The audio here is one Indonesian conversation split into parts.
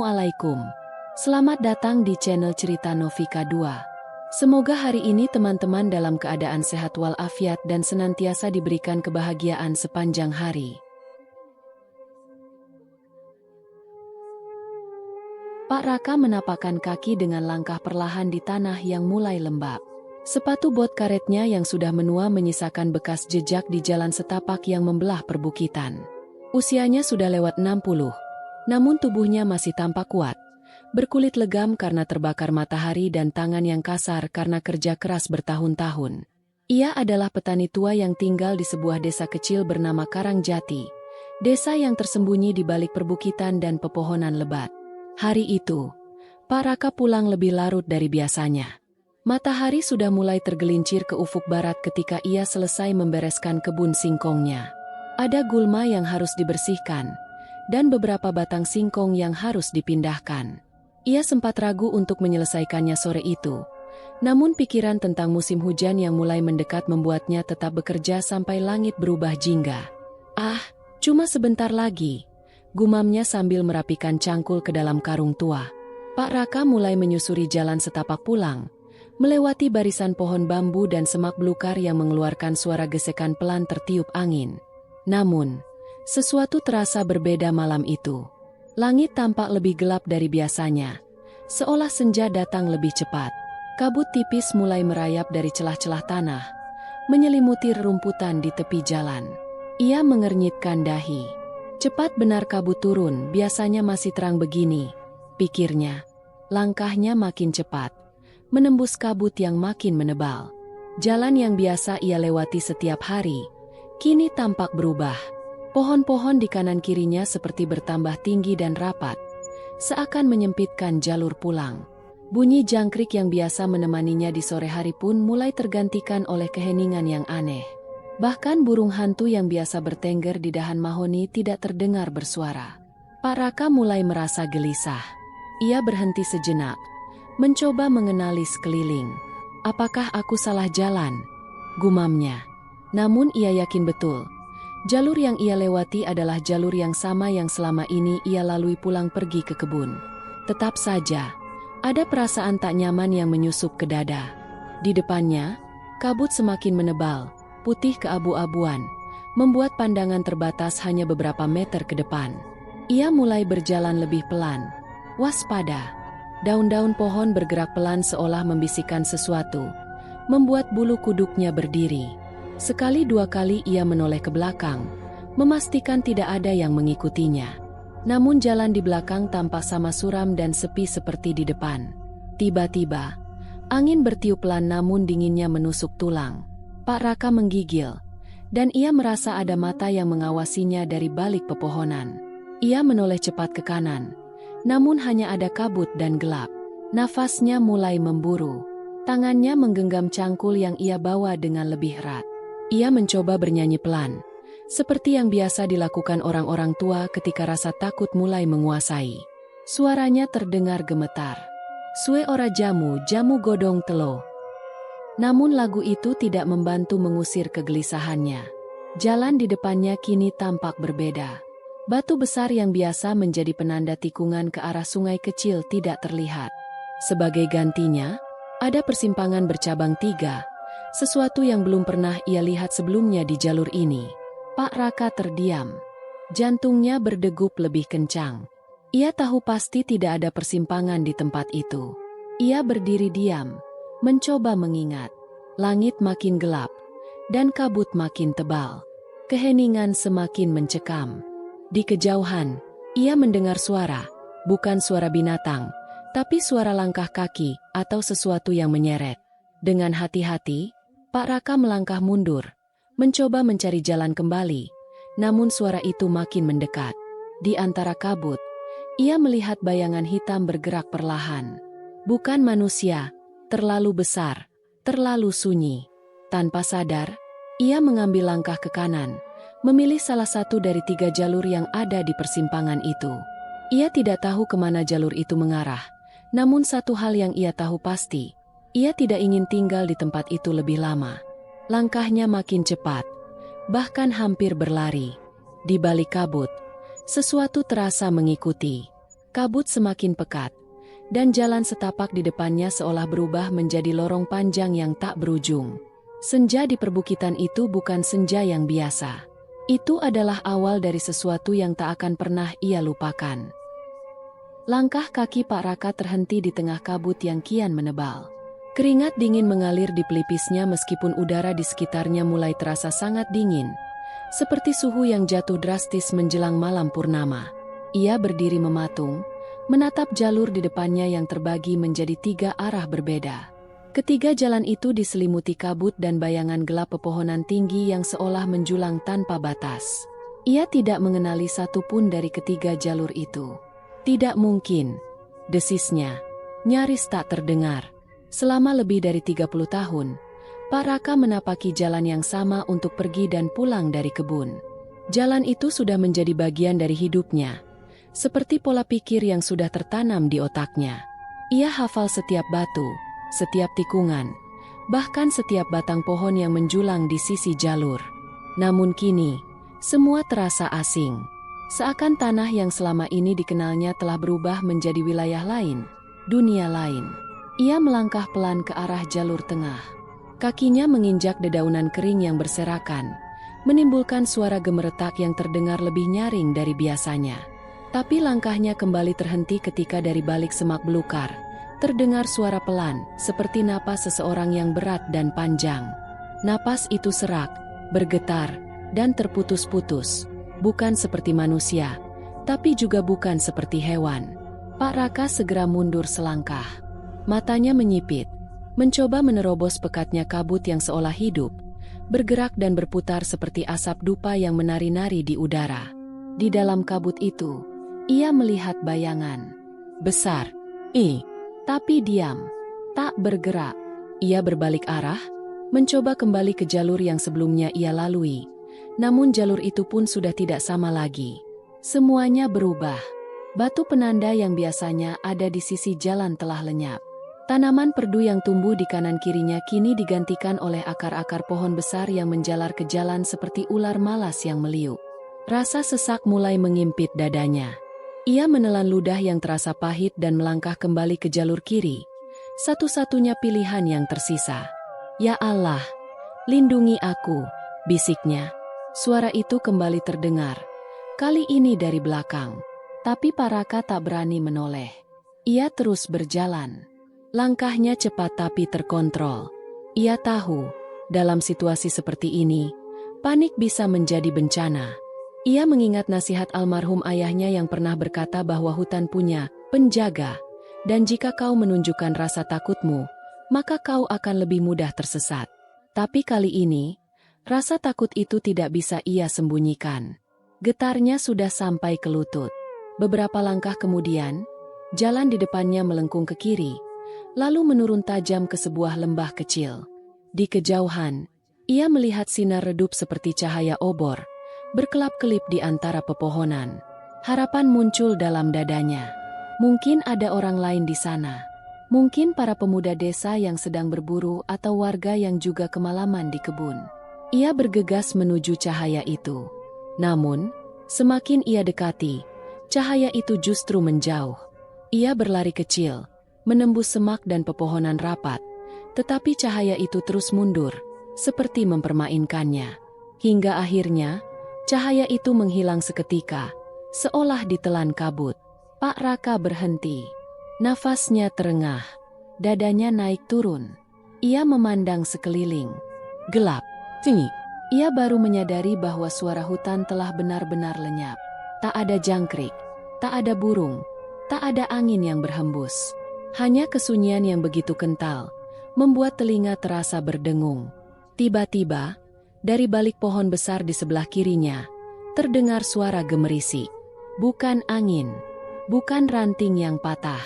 Assalamualaikum. Selamat datang di channel Cerita Novika 2. Semoga hari ini teman-teman dalam keadaan sehat walafiat dan senantiasa diberikan kebahagiaan sepanjang hari. Pak Raka menapakkan kaki dengan langkah perlahan di tanah yang mulai lembab. Sepatu bot karetnya yang sudah menua menyisakan bekas jejak di jalan setapak yang membelah perbukitan. Usianya sudah lewat 60. Namun tubuhnya masih tampak kuat, berkulit legam karena terbakar matahari dan tangan yang kasar karena kerja keras bertahun-tahun. Ia adalah petani tua yang tinggal di sebuah desa kecil bernama Karangjati, desa yang tersembunyi di balik perbukitan dan pepohonan lebat. Hari itu, Pak Raka pulang lebih larut dari biasanya. Matahari sudah mulai tergelincir ke ufuk barat ketika ia selesai membereskan kebun singkongnya. Ada gulma yang harus dibersihkan, dan beberapa batang singkong yang harus dipindahkan. Ia sempat ragu untuk menyelesaikannya sore itu, namun pikiran tentang musim hujan yang mulai mendekat membuatnya tetap bekerja sampai langit berubah jingga. Cuma sebentar lagi, gumamnya sambil merapikan cangkul ke dalam karung tua. Pak Raka mulai menyusuri jalan setapak pulang, melewati barisan pohon bambu dan semak belukar yang mengeluarkan suara gesekan pelan tertiup angin. Namun, sesuatu terasa berbeda malam itu. Langit tampak lebih gelap dari biasanya, seolah senja datang lebih cepat. Kabut tipis mulai merayap dari celah-celah tanah, menyelimuti rerumputan di tepi jalan. Ia mengernyitkan dahi. Cepat benar kabut turun, biasanya masih terang begini, pikirnya. Langkahnya makin cepat, menembus kabut yang makin menebal. Jalan yang biasa ia lewati setiap hari, kini tampak berubah. Pohon-pohon di kanan kirinya seperti bertambah tinggi dan rapat, seakan menyempitkan jalur pulang. Bunyi jangkrik yang biasa menemaninya di sore hari pun mulai tergantikan oleh keheningan yang aneh. Bahkan burung hantu yang biasa bertengger di dahan mahoni tidak terdengar bersuara. Pak Raka mulai merasa gelisah. Ia berhenti sejenak, mencoba mengenali sekeliling. Apakah aku salah jalan? Gumamnya. Namun ia yakin betul. Jalur yang ia lewati adalah jalur yang sama yang selama ini ia lalui pulang pergi ke kebun. Tetap saja, ada perasaan tak nyaman yang menyusup ke dada. Di depannya, kabut semakin menebal, putih keabu-abuan, membuat pandangan terbatas hanya beberapa meter ke depan. Ia mulai berjalan lebih pelan. Waspada. Daun-daun pohon bergerak pelan seolah membisikkan sesuatu, membuat bulu kuduknya berdiri. Sekali dua kali ia menoleh ke belakang, memastikan tidak ada yang mengikutinya. Namun jalan di belakang tampak sama suram dan sepi seperti di depan. Tiba-tiba, angin bertiup pelan namun dinginnya menusuk tulang. Pak Raka menggigil, dan ia merasa ada mata yang mengawasinya dari balik pepohonan. Ia menoleh cepat ke kanan, namun hanya ada kabut dan gelap. Nafasnya mulai memburu. Tangannya menggenggam cangkul yang ia bawa dengan lebih erat. Ia mencoba bernyanyi pelan, seperti yang biasa dilakukan orang-orang tua ketika rasa takut mulai menguasai. Suaranya terdengar gemetar. Sue ora jamu, jamu godong telo. Namun lagu itu tidak membantu mengusir kegelisahannya. Jalan di depannya kini tampak berbeda. Batu besar yang biasa menjadi penanda tikungan ke arah sungai kecil tidak terlihat. Sebagai gantinya, ada persimpangan bercabang 3. Sesuatu yang belum pernah ia lihat sebelumnya di jalur ini. Pak Raka terdiam. Jantungnya berdegup lebih kencang. Ia tahu pasti tidak ada persimpangan di tempat itu. Ia berdiri diam, mencoba mengingat. Langit makin gelap, dan kabut makin tebal. Keheningan semakin mencekam. Di kejauhan, ia mendengar suara, bukan suara binatang, tapi suara langkah kaki atau sesuatu yang menyeret. Dengan hati-hati, Pak Raka melangkah mundur, mencoba mencari jalan kembali, namun suara itu makin mendekat. Di antara kabut, ia melihat bayangan hitam bergerak perlahan. Bukan manusia, terlalu besar, terlalu sunyi. Tanpa sadar, ia mengambil langkah ke kanan, memilih salah satu dari 3 jalur yang ada di persimpangan itu. Ia tidak tahu kemana jalur itu mengarah, namun satu hal yang ia tahu pasti, ia tidak ingin tinggal di tempat itu lebih lama. Langkahnya makin cepat, bahkan hampir berlari. Di balik kabut, sesuatu terasa mengikuti. Kabut semakin pekat, dan jalan setapak di depannya seolah berubah menjadi lorong panjang yang tak berujung. Senja di perbukitan itu bukan senja yang biasa. Itu adalah awal dari sesuatu yang tak akan pernah ia lupakan. Langkah kaki Pak Raka terhenti di tengah kabut yang kian menebal. Keringat dingin mengalir di pelipisnya meskipun udara di sekitarnya mulai terasa sangat dingin, seperti suhu yang jatuh drastis menjelang malam purnama. Ia berdiri mematung, menatap jalur di depannya yang terbagi menjadi 3 arah berbeda. Ketiga jalan itu diselimuti kabut dan bayangan gelap pepohonan tinggi yang seolah menjulang tanpa batas. Ia tidak mengenali satu pun dari ketiga jalur itu. Tidak mungkin, desisnya, nyaris tak terdengar. Selama lebih dari 30 tahun, Pak Raka menapaki jalan yang sama untuk pergi dan pulang dari kebun. Jalan itu sudah menjadi bagian dari hidupnya, seperti pola pikir yang sudah tertanam di otaknya. Ia hafal setiap batu, setiap tikungan, bahkan setiap batang pohon yang menjulang di sisi jalur. Namun kini, semua terasa asing. Seakan tanah yang selama ini dikenalnya telah berubah menjadi wilayah lain, dunia lain. Ia melangkah pelan ke arah jalur tengah. Kakinya menginjak dedaunan kering yang berserakan, menimbulkan suara gemeretak yang terdengar lebih nyaring dari biasanya. Tapi langkahnya kembali terhenti ketika dari balik semak belukar terdengar suara pelan, seperti napas seseorang yang berat dan panjang. Napas itu serak, bergetar, dan terputus-putus. Bukan seperti manusia, tapi juga bukan seperti hewan. Pak Raka segera mundur selangkah. Matanya menyipit, mencoba menerobos pekatnya kabut yang seolah hidup, bergerak dan berputar seperti asap dupa yang menari-nari di udara. Di dalam kabut itu, ia melihat bayangan besar, tapi diam, tak bergerak. Ia berbalik arah, mencoba kembali ke jalur yang sebelumnya ia lalui. Namun jalur itu pun sudah tidak sama lagi. Semuanya berubah. Batu penanda yang biasanya ada di sisi jalan telah lenyap. Tanaman perdu yang tumbuh di kanan kirinya kini digantikan oleh akar-akar pohon besar yang menjalar ke jalan seperti ular malas yang meliuk. Rasa sesak mulai mengimpit dadanya. Ia menelan ludah yang terasa pahit dan melangkah kembali ke jalur kiri. Satu-satunya pilihan yang tersisa. Ya Allah, lindungi aku, bisiknya. Suara itu kembali terdengar. Kali ini dari belakang. Tapi Pak Raka tak berani menoleh. Ia terus berjalan. Langkahnya cepat tapi terkontrol. Ia tahu, dalam situasi seperti ini, panik bisa menjadi bencana. Ia mengingat nasihat almarhum ayahnya yang pernah berkata bahwa hutan punya penjaga, dan jika kau menunjukkan rasa takutmu, maka kau akan lebih mudah tersesat. Tapi kali ini, rasa takut itu tidak bisa ia sembunyikan. Getarnya sudah sampai ke lutut. Beberapa langkah kemudian, jalan di depannya melengkung ke kiri, lalu menurun tajam ke sebuah lembah kecil. Di kejauhan, ia melihat sinar redup seperti cahaya obor, berkelap-kelip di antara pepohonan. Harapan muncul dalam dadanya. Mungkin ada orang lain di sana. Mungkin para pemuda desa yang sedang berburu atau warga yang juga kemalaman di kebun. Ia bergegas menuju cahaya itu. Namun, semakin ia dekati, cahaya itu justru menjauh. Ia berlari kecil, menembus semak dan pepohonan rapat, tetapi cahaya itu terus mundur, seperti mempermainkannya. Hingga akhirnya, cahaya itu menghilang seketika, seolah ditelan kabut. Pak Raka berhenti. Nafasnya terengah. Dadanya naik turun. Ia memandang sekeliling. Gelap. Tinggi. Ia baru menyadari bahwa suara hutan telah benar-benar lenyap. Tak ada jangkrik, tak ada burung, tak ada angin yang berhembus. Hanya kesunyian yang begitu kental, membuat telinga terasa berdengung. Tiba-tiba, dari balik pohon besar di sebelah kirinya, terdengar suara gemerisik. Bukan angin, bukan ranting yang patah,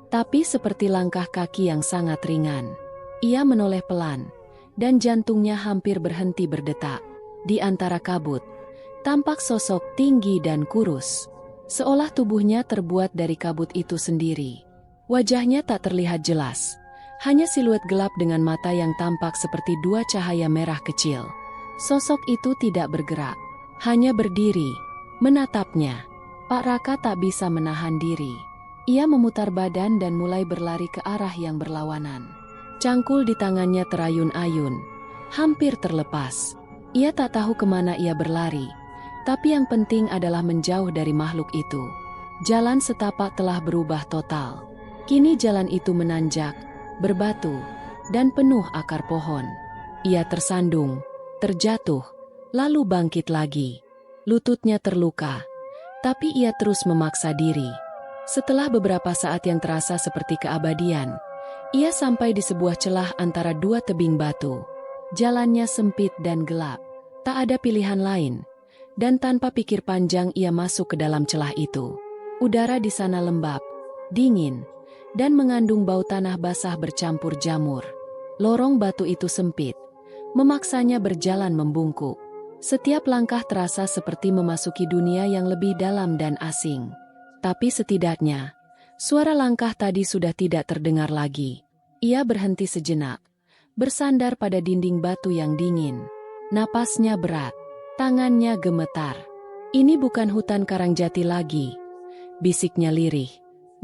tapi seperti langkah kaki yang sangat ringan. Ia menoleh pelan, dan jantungnya hampir berhenti berdetak. Di antara kabut, tampak sosok tinggi dan kurus, seolah tubuhnya terbuat dari kabut itu sendiri. Wajahnya tak terlihat jelas, hanya siluet gelap dengan mata yang tampak seperti dua cahaya merah kecil. Sosok itu tidak bergerak, hanya berdiri, menatapnya. Pak Raka tak bisa menahan diri. Ia memutar badan dan mulai berlari ke arah yang berlawanan. Cangkul di tangannya terayun-ayun, hampir terlepas. Ia tak tahu kemana ia berlari, tapi yang penting adalah menjauh dari makhluk itu. Jalan setapak telah berubah total. Kini jalan itu menanjak, berbatu, dan penuh akar pohon. Ia tersandung, terjatuh, lalu bangkit lagi. Lututnya terluka, tapi ia terus memaksa diri. Setelah beberapa saat yang terasa seperti keabadian, ia sampai di sebuah celah antara dua tebing batu. Jalannya sempit dan gelap, tak ada pilihan lain, dan tanpa pikir panjang ia masuk ke dalam celah itu. Udara di sana lembab, dingin, dan mengandung bau tanah basah bercampur jamur. Lorong batu itu sempit, memaksanya berjalan membungkuk. Setiap langkah terasa seperti memasuki dunia yang lebih dalam dan asing. Tapi setidaknya, suara langkah tadi sudah tidak terdengar lagi. Ia berhenti sejenak, bersandar pada dinding batu yang dingin. Napasnya berat, tangannya gemetar. Ini bukan hutan Karangjati lagi, bisiknya lirih,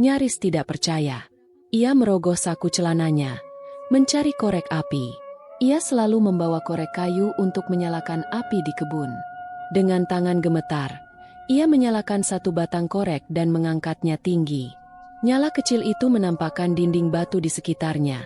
nyaris tidak percaya. Ia merogoh saku celananya, mencari korek api. Ia selalu membawa korek kayu untuk menyalakan api di kebun. Dengan tangan gemetar, ia menyalakan satu batang korek dan mengangkatnya tinggi. Nyala kecil itu menampakkan dinding batu di sekitarnya,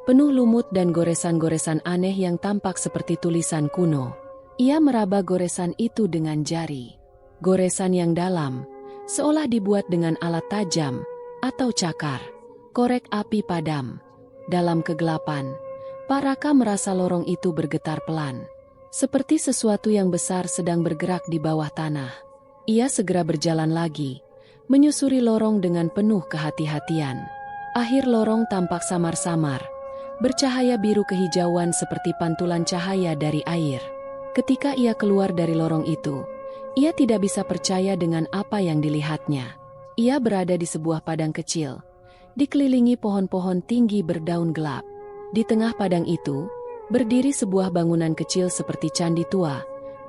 penuh lumut dan goresan-goresan aneh yang tampak seperti tulisan kuno. Ia meraba goresan itu dengan jari. Goresan yang dalam, seolah dibuat dengan alat tajam atau cakar. Korek api padam. Dalam kegelapan, Pak Raka merasa lorong itu bergetar pelan, seperti sesuatu yang besar sedang bergerak di bawah tanah. Ia segera berjalan lagi, menyusuri lorong dengan penuh kehati-hatian. Akhir lorong tampak samar-samar, bercahaya biru kehijauan seperti pantulan cahaya dari air. Ketika ia keluar dari lorong itu, ia tidak bisa percaya dengan apa yang dilihatnya. Ia berada di sebuah padang kecil, dikelilingi pohon-pohon tinggi berdaun gelap. Di tengah padang itu, berdiri sebuah bangunan kecil seperti candi tua,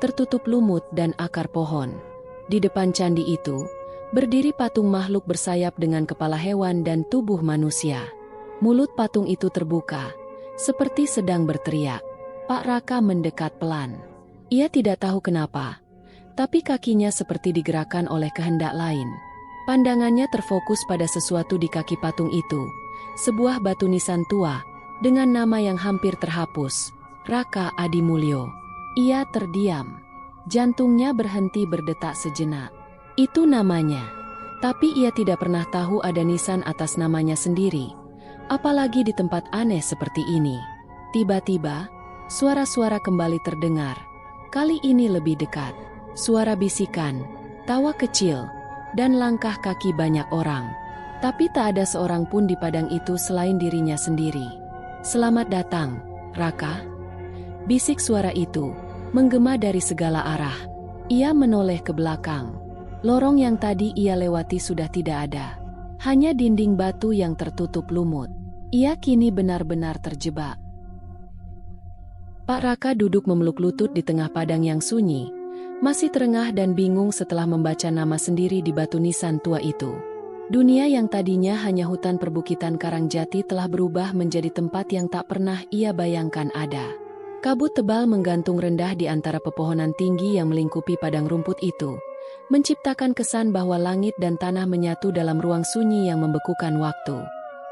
tertutup lumut dan akar pohon. Di depan candi itu, berdiri patung makhluk bersayap dengan kepala hewan dan tubuh manusia. Mulut patung itu terbuka, seperti sedang berteriak. Pak Raka mendekat pelan. Ia tidak tahu kenapa, tapi kakinya seperti digerakkan oleh kehendak lain. Pandangannya terfokus pada sesuatu di kaki patung itu, sebuah batu nisan tua, dengan nama yang hampir terhapus, Raka Adimulyo. Ia terdiam. Jantungnya berhenti berdetak sejenak. Itu namanya. Tapi ia tidak pernah tahu ada nisan atas namanya sendiri. Apalagi di tempat aneh seperti ini. Tiba-tiba, suara-suara kembali terdengar. Kali ini lebih dekat. Suara bisikan, tawa kecil, dan langkah kaki banyak orang. Tapi tak ada seorang pun di padang itu selain dirinya sendiri. "Selamat datang, Raka," bisik suara itu, menggema dari segala arah. Ia menoleh ke belakang. Lorong yang tadi ia lewati sudah tidak ada. Hanya dinding batu yang tertutup lumut. Ia kini benar-benar terjebak. Pak Raka duduk memeluk lutut di tengah padang yang sunyi, masih terengah dan bingung setelah membaca nama sendiri di batu nisan tua itu. Dunia yang tadinya hanya hutan perbukitan Karangjati telah berubah menjadi tempat yang tak pernah ia bayangkan ada. Kabut tebal menggantung rendah di antara pepohonan tinggi yang melingkupi padang rumput itu, menciptakan kesan bahwa langit dan tanah menyatu dalam ruang sunyi yang membekukan waktu.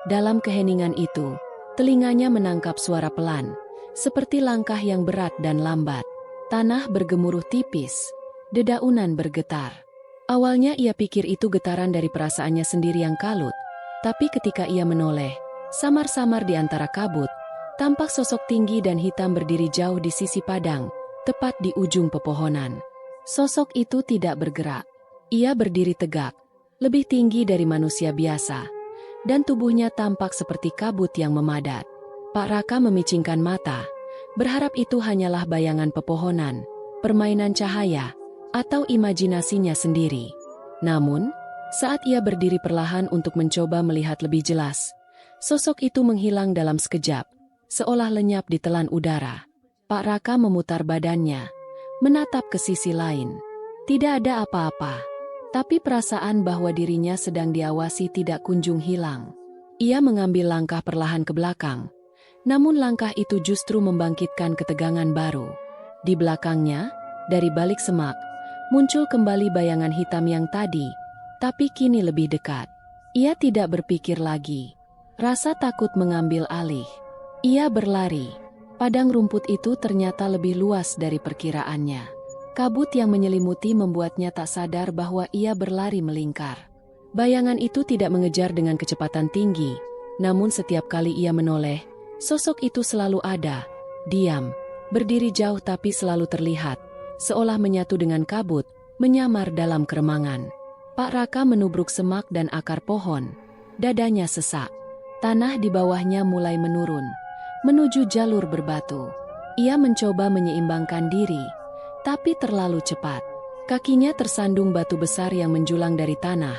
Dalam keheningan itu, telinganya menangkap suara pelan, seperti langkah yang berat dan lambat. Tanah bergemuruh tipis, dedaunan bergetar. Awalnya ia pikir itu getaran dari perasaannya sendiri yang kalut, tapi ketika ia menoleh, samar-samar di antara kabut, tampak sosok tinggi dan hitam berdiri jauh di sisi padang, tepat di ujung pepohonan. Sosok itu tidak bergerak. Ia berdiri tegak, lebih tinggi dari manusia biasa, dan tubuhnya tampak seperti kabut yang memadat. Pak Raka memicingkan mata, berharap itu hanyalah bayangan pepohonan, permainan cahaya, atau imajinasinya sendiri. Namun, saat ia berdiri perlahan untuk mencoba melihat lebih jelas, sosok itu menghilang dalam sekejap, seolah lenyap di telan udara. Pak Raka memutar badannya, menatap ke sisi lain. Tidak ada apa-apa. Tapi perasaan bahwa dirinya sedang diawasi tidak kunjung hilang. Ia mengambil langkah perlahan ke belakang. Namun langkah itu justru membangkitkan ketegangan baru. Di belakangnya, dari balik semak, muncul kembali bayangan hitam yang tadi, tapi kini lebih dekat. Ia tidak berpikir lagi. Rasa takut mengambil alih. Ia berlari. Padang rumput itu ternyata lebih luas dari perkiraannya. Kabut yang menyelimuti membuatnya tak sadar bahwa ia berlari melingkar. Bayangan itu tidak mengejar dengan kecepatan tinggi, namun setiap kali ia menoleh, sosok itu selalu ada, diam, berdiri jauh tapi selalu terlihat, seolah menyatu dengan kabut, menyamar dalam keremangan. Pak Raka menubruk semak dan akar pohon. Dadanya sesak. Tanah di bawahnya mulai menurun, menuju jalur berbatu. Ia mencoba menyeimbangkan diri, tapi terlalu cepat. Kakinya tersandung batu besar yang menjulang dari tanah,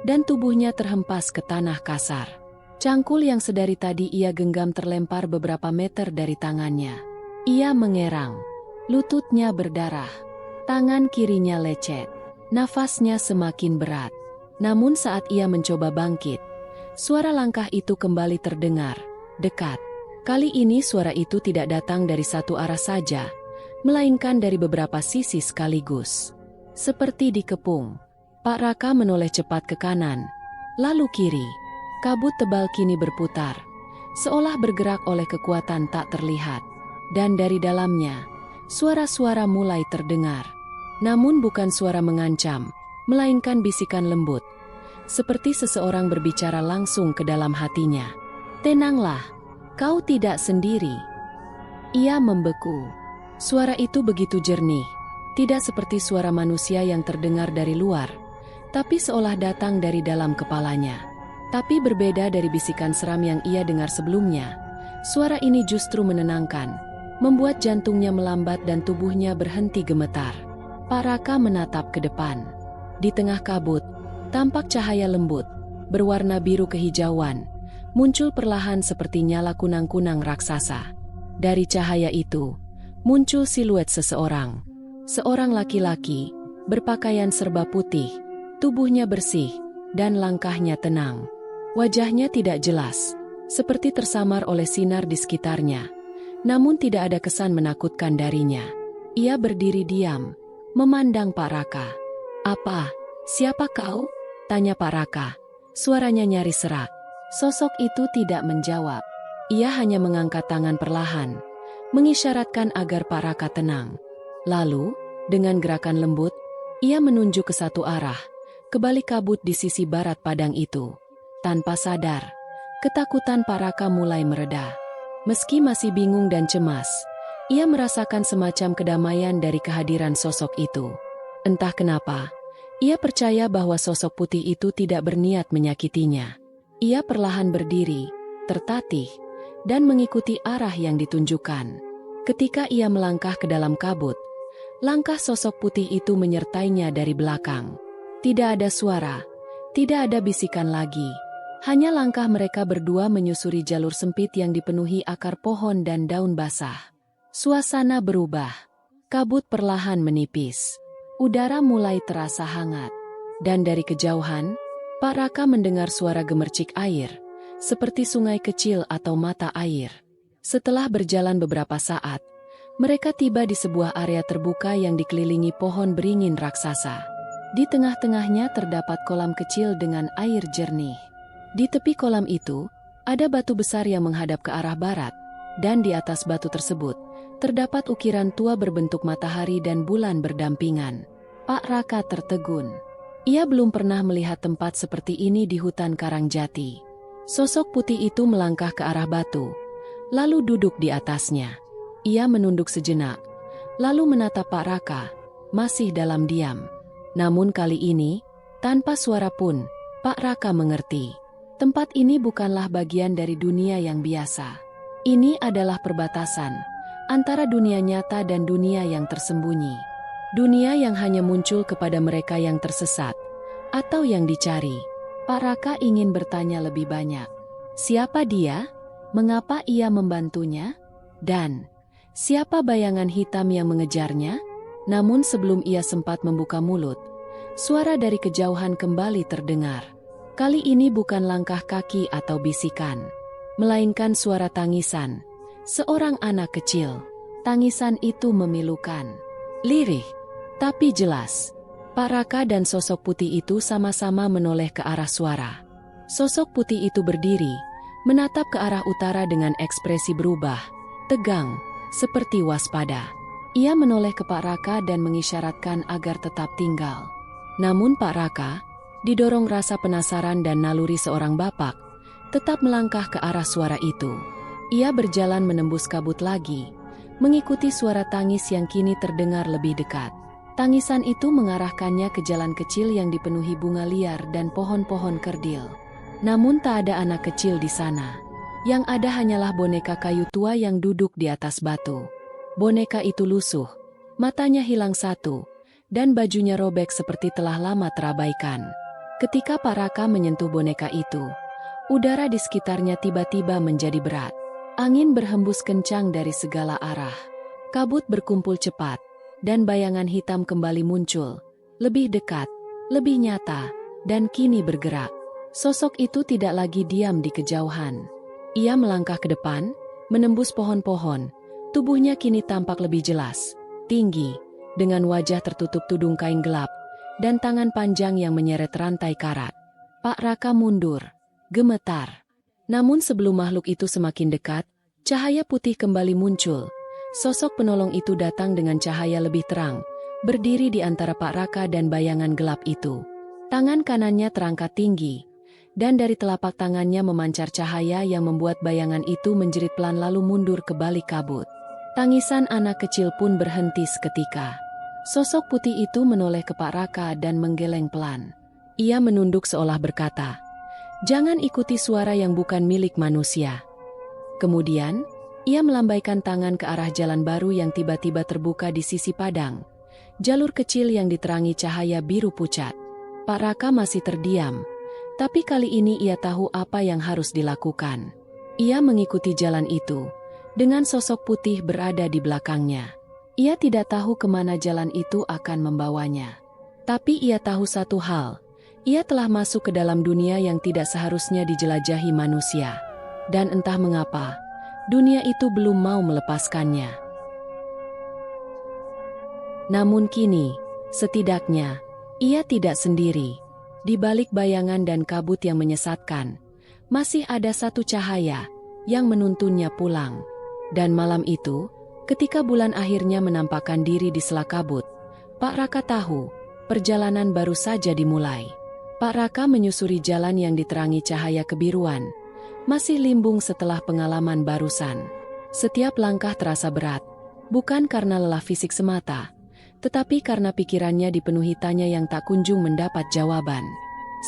dan tubuhnya terhempas ke tanah kasar. Cangkul yang sedari tadi ia genggam terlempar beberapa meter dari tangannya. Ia mengerang. Lututnya berdarah. Tangan kirinya lecet. Nafasnya semakin berat. Namun saat ia mencoba bangkit, suara langkah itu kembali terdengar, dekat. Kali ini suara itu tidak datang dari satu arah saja, melainkan dari beberapa sisi sekaligus. Seperti dikepung, Pak Raka menoleh cepat ke kanan, lalu kiri. Kabut tebal kini berputar, seolah bergerak oleh kekuatan tak terlihat. Dan dari dalamnya, suara-suara mulai terdengar. Namun bukan suara mengancam, melainkan bisikan lembut. Seperti seseorang berbicara langsung ke dalam hatinya. Tenanglah, kau tidak sendiri. Ia membeku. Suara itu begitu jernih, tidak seperti suara manusia yang terdengar dari luar, tapi seolah datang dari dalam kepalanya. Tapi berbeda dari bisikan seram yang ia dengar sebelumnya, suara ini justru menenangkan, membuat jantungnya melambat dan tubuhnya berhenti gemetar. Pak Raka menatap ke depan. Di tengah kabut, tampak cahaya lembut, berwarna biru kehijauan, muncul perlahan seperti nyala kunang-kunang raksasa. Dari cahaya itu, muncul siluet seseorang. Seorang laki-laki, berpakaian serba putih, tubuhnya bersih, dan langkahnya tenang. Wajahnya tidak jelas, seperti tersamar oleh sinar di sekitarnya. Namun tidak ada kesan menakutkan darinya. Ia berdiri diam, memandang Pak Raka. "Apa? Siapa kau?" tanya Pak Raka. Suaranya nyaris serak. Sosok itu tidak menjawab. Ia hanya mengangkat tangan perlahan, mengisyaratkan agar Pak Raka tenang. Lalu, dengan gerakan lembut, ia menunjuk ke satu arah, ke balik kabut di sisi barat padang itu. Tanpa sadar, ketakutan Pak Raka mulai mereda. Meski masih bingung dan cemas, ia merasakan semacam kedamaian dari kehadiran sosok itu. Entah kenapa, ia percaya bahwa sosok putih itu tidak berniat menyakitinya. Ia perlahan berdiri, tertatih, dan mengikuti arah yang ditunjukkan. Ketika ia melangkah ke dalam kabut, langkah sosok putih itu menyertainya dari belakang. Tidak ada suara, tidak ada bisikan lagi. Hanya langkah mereka berdua menyusuri jalur sempit yang dipenuhi akar pohon dan daun basah. Suasana berubah. Kabut perlahan menipis. Udara mulai terasa hangat. Dan dari kejauhan, Pak Raka mendengar suara gemercik air, seperti sungai kecil atau mata air. Setelah berjalan beberapa saat, mereka tiba di sebuah area terbuka yang dikelilingi pohon beringin raksasa. Di tengah-tengahnya terdapat kolam kecil dengan air jernih. Di tepi kolam itu, ada batu besar yang menghadap ke arah barat, dan di atas batu tersebut, terdapat ukiran tua berbentuk matahari dan bulan berdampingan. Pak Raka tertegun. Ia belum pernah melihat tempat seperti ini di hutan Karangjati. Sosok putih itu melangkah ke arah batu, lalu duduk di atasnya. Ia menunduk sejenak, lalu menatap Pak Raka, masih dalam diam. Namun kali ini, tanpa suara pun, Pak Raka mengerti. Tempat ini bukanlah bagian dari dunia yang biasa. Ini adalah perbatasan antara dunia nyata dan dunia yang tersembunyi. Dunia yang hanya muncul kepada mereka yang tersesat atau yang dicari. Pak Raka ingin bertanya lebih banyak. Siapa dia? Mengapa ia membantunya? Dan siapa bayangan hitam yang mengejarnya? Namun sebelum ia sempat membuka mulut, Suara dari kejauhan kembali terdengar. Kali ini bukan langkah kaki atau bisikan, melainkan suara tangisan. Seorang anak kecil. Tangisan itu memilukan. Lirih, tapi jelas. Pak Raka dan sosok putih itu sama-sama menoleh ke arah suara. Sosok putih itu berdiri, menatap ke arah utara dengan ekspresi berubah, tegang, seperti waspada. Ia menoleh ke Pak Raka dan mengisyaratkan agar tetap tinggal. Namun Pak Raka, didorong rasa penasaran dan naluri seorang bapak, tetap melangkah ke arah suara itu. Ia berjalan menembus kabut lagi, mengikuti suara tangis yang kini terdengar lebih dekat. Tangisan itu mengarahkannya ke jalan kecil yang dipenuhi bunga liar dan pohon-pohon kerdil. Namun tak ada anak kecil di sana. Yang ada hanyalah boneka kayu tua yang duduk di atas batu. Boneka itu lusuh, matanya hilang satu, dan bajunya robek seperti telah lama terabaikan. Ketika Pak Raka menyentuh boneka itu, udara di sekitarnya tiba-tiba menjadi berat. Angin berhembus kencang dari segala arah. Kabut berkumpul cepat, dan bayangan hitam kembali muncul, lebih dekat, lebih nyata, dan kini bergerak. Sosok itu tidak lagi diam di kejauhan. Ia melangkah ke depan, menembus pohon-pohon. Tubuhnya kini tampak lebih jelas, tinggi, dengan wajah tertutup tudung kain gelap, dan tangan panjang yang menyeret rantai karat. Pak Raka mundur, gemetar. Namun sebelum makhluk itu semakin dekat, cahaya putih kembali muncul. Sosok penolong itu datang dengan cahaya lebih terang, berdiri di antara Pak Raka dan bayangan gelap itu. Tangan kanannya terangkat tinggi, dan dari telapak tangannya memancar cahaya yang membuat bayangan itu menjerit pelan lalu mundur ke balik kabut. Tangisan anak kecil pun berhenti seketika. Sosok putih itu menoleh ke Pak Raka dan menggeleng pelan. Ia menunduk seolah berkata, "Jangan ikuti suara yang bukan milik manusia." Kemudian, ia melambaikan tangan ke arah jalan baru yang tiba-tiba terbuka di sisi padang. Jalur kecil yang diterangi cahaya biru pucat. Pak Raka masih terdiam, tapi kali ini ia tahu apa yang harus dilakukan. Ia mengikuti jalan itu, dengan sosok putih berada di belakangnya. Ia tidak tahu kemana jalan itu akan membawanya. Tapi ia tahu satu hal, ia telah masuk ke dalam dunia yang tidak seharusnya dijelajahi manusia. Dan entah mengapa, dunia itu belum mau melepaskannya. Namun kini, setidaknya, ia tidak sendiri. Di balik bayangan dan kabut yang menyesatkan, masih ada satu cahaya yang menuntunnya pulang. Dan malam itu, ketika bulan akhirnya menampakkan diri di sela kabut, Pak Raka tahu, perjalanan baru saja dimulai. Pak Raka menyusuri jalan yang diterangi cahaya kebiruan, masih limbung setelah pengalaman barusan. Setiap langkah terasa berat, bukan karena lelah fisik semata, tetapi karena pikirannya dipenuhi tanya yang tak kunjung mendapat jawaban.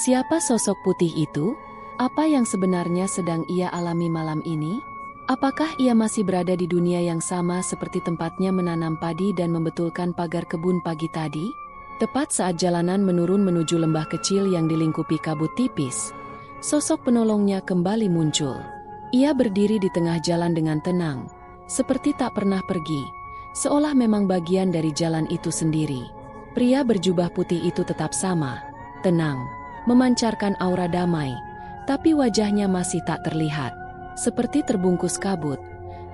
Siapa sosok putih itu? Apa yang sebenarnya sedang ia alami malam ini? Apakah ia masih berada di dunia yang sama seperti tempatnya menanam padi dan membetulkan pagar kebun pagi tadi? Tepat saat jalanan menurun menuju lembah kecil yang dilingkupi kabut tipis, sosok penolongnya kembali muncul. Ia berdiri di tengah jalan dengan tenang, seperti tak pernah pergi, seolah memang bagian dari jalan itu sendiri. Pria berjubah putih itu tetap sama, tenang, memancarkan aura damai, tapi wajahnya masih tak terlihat. Seperti terbungkus kabut,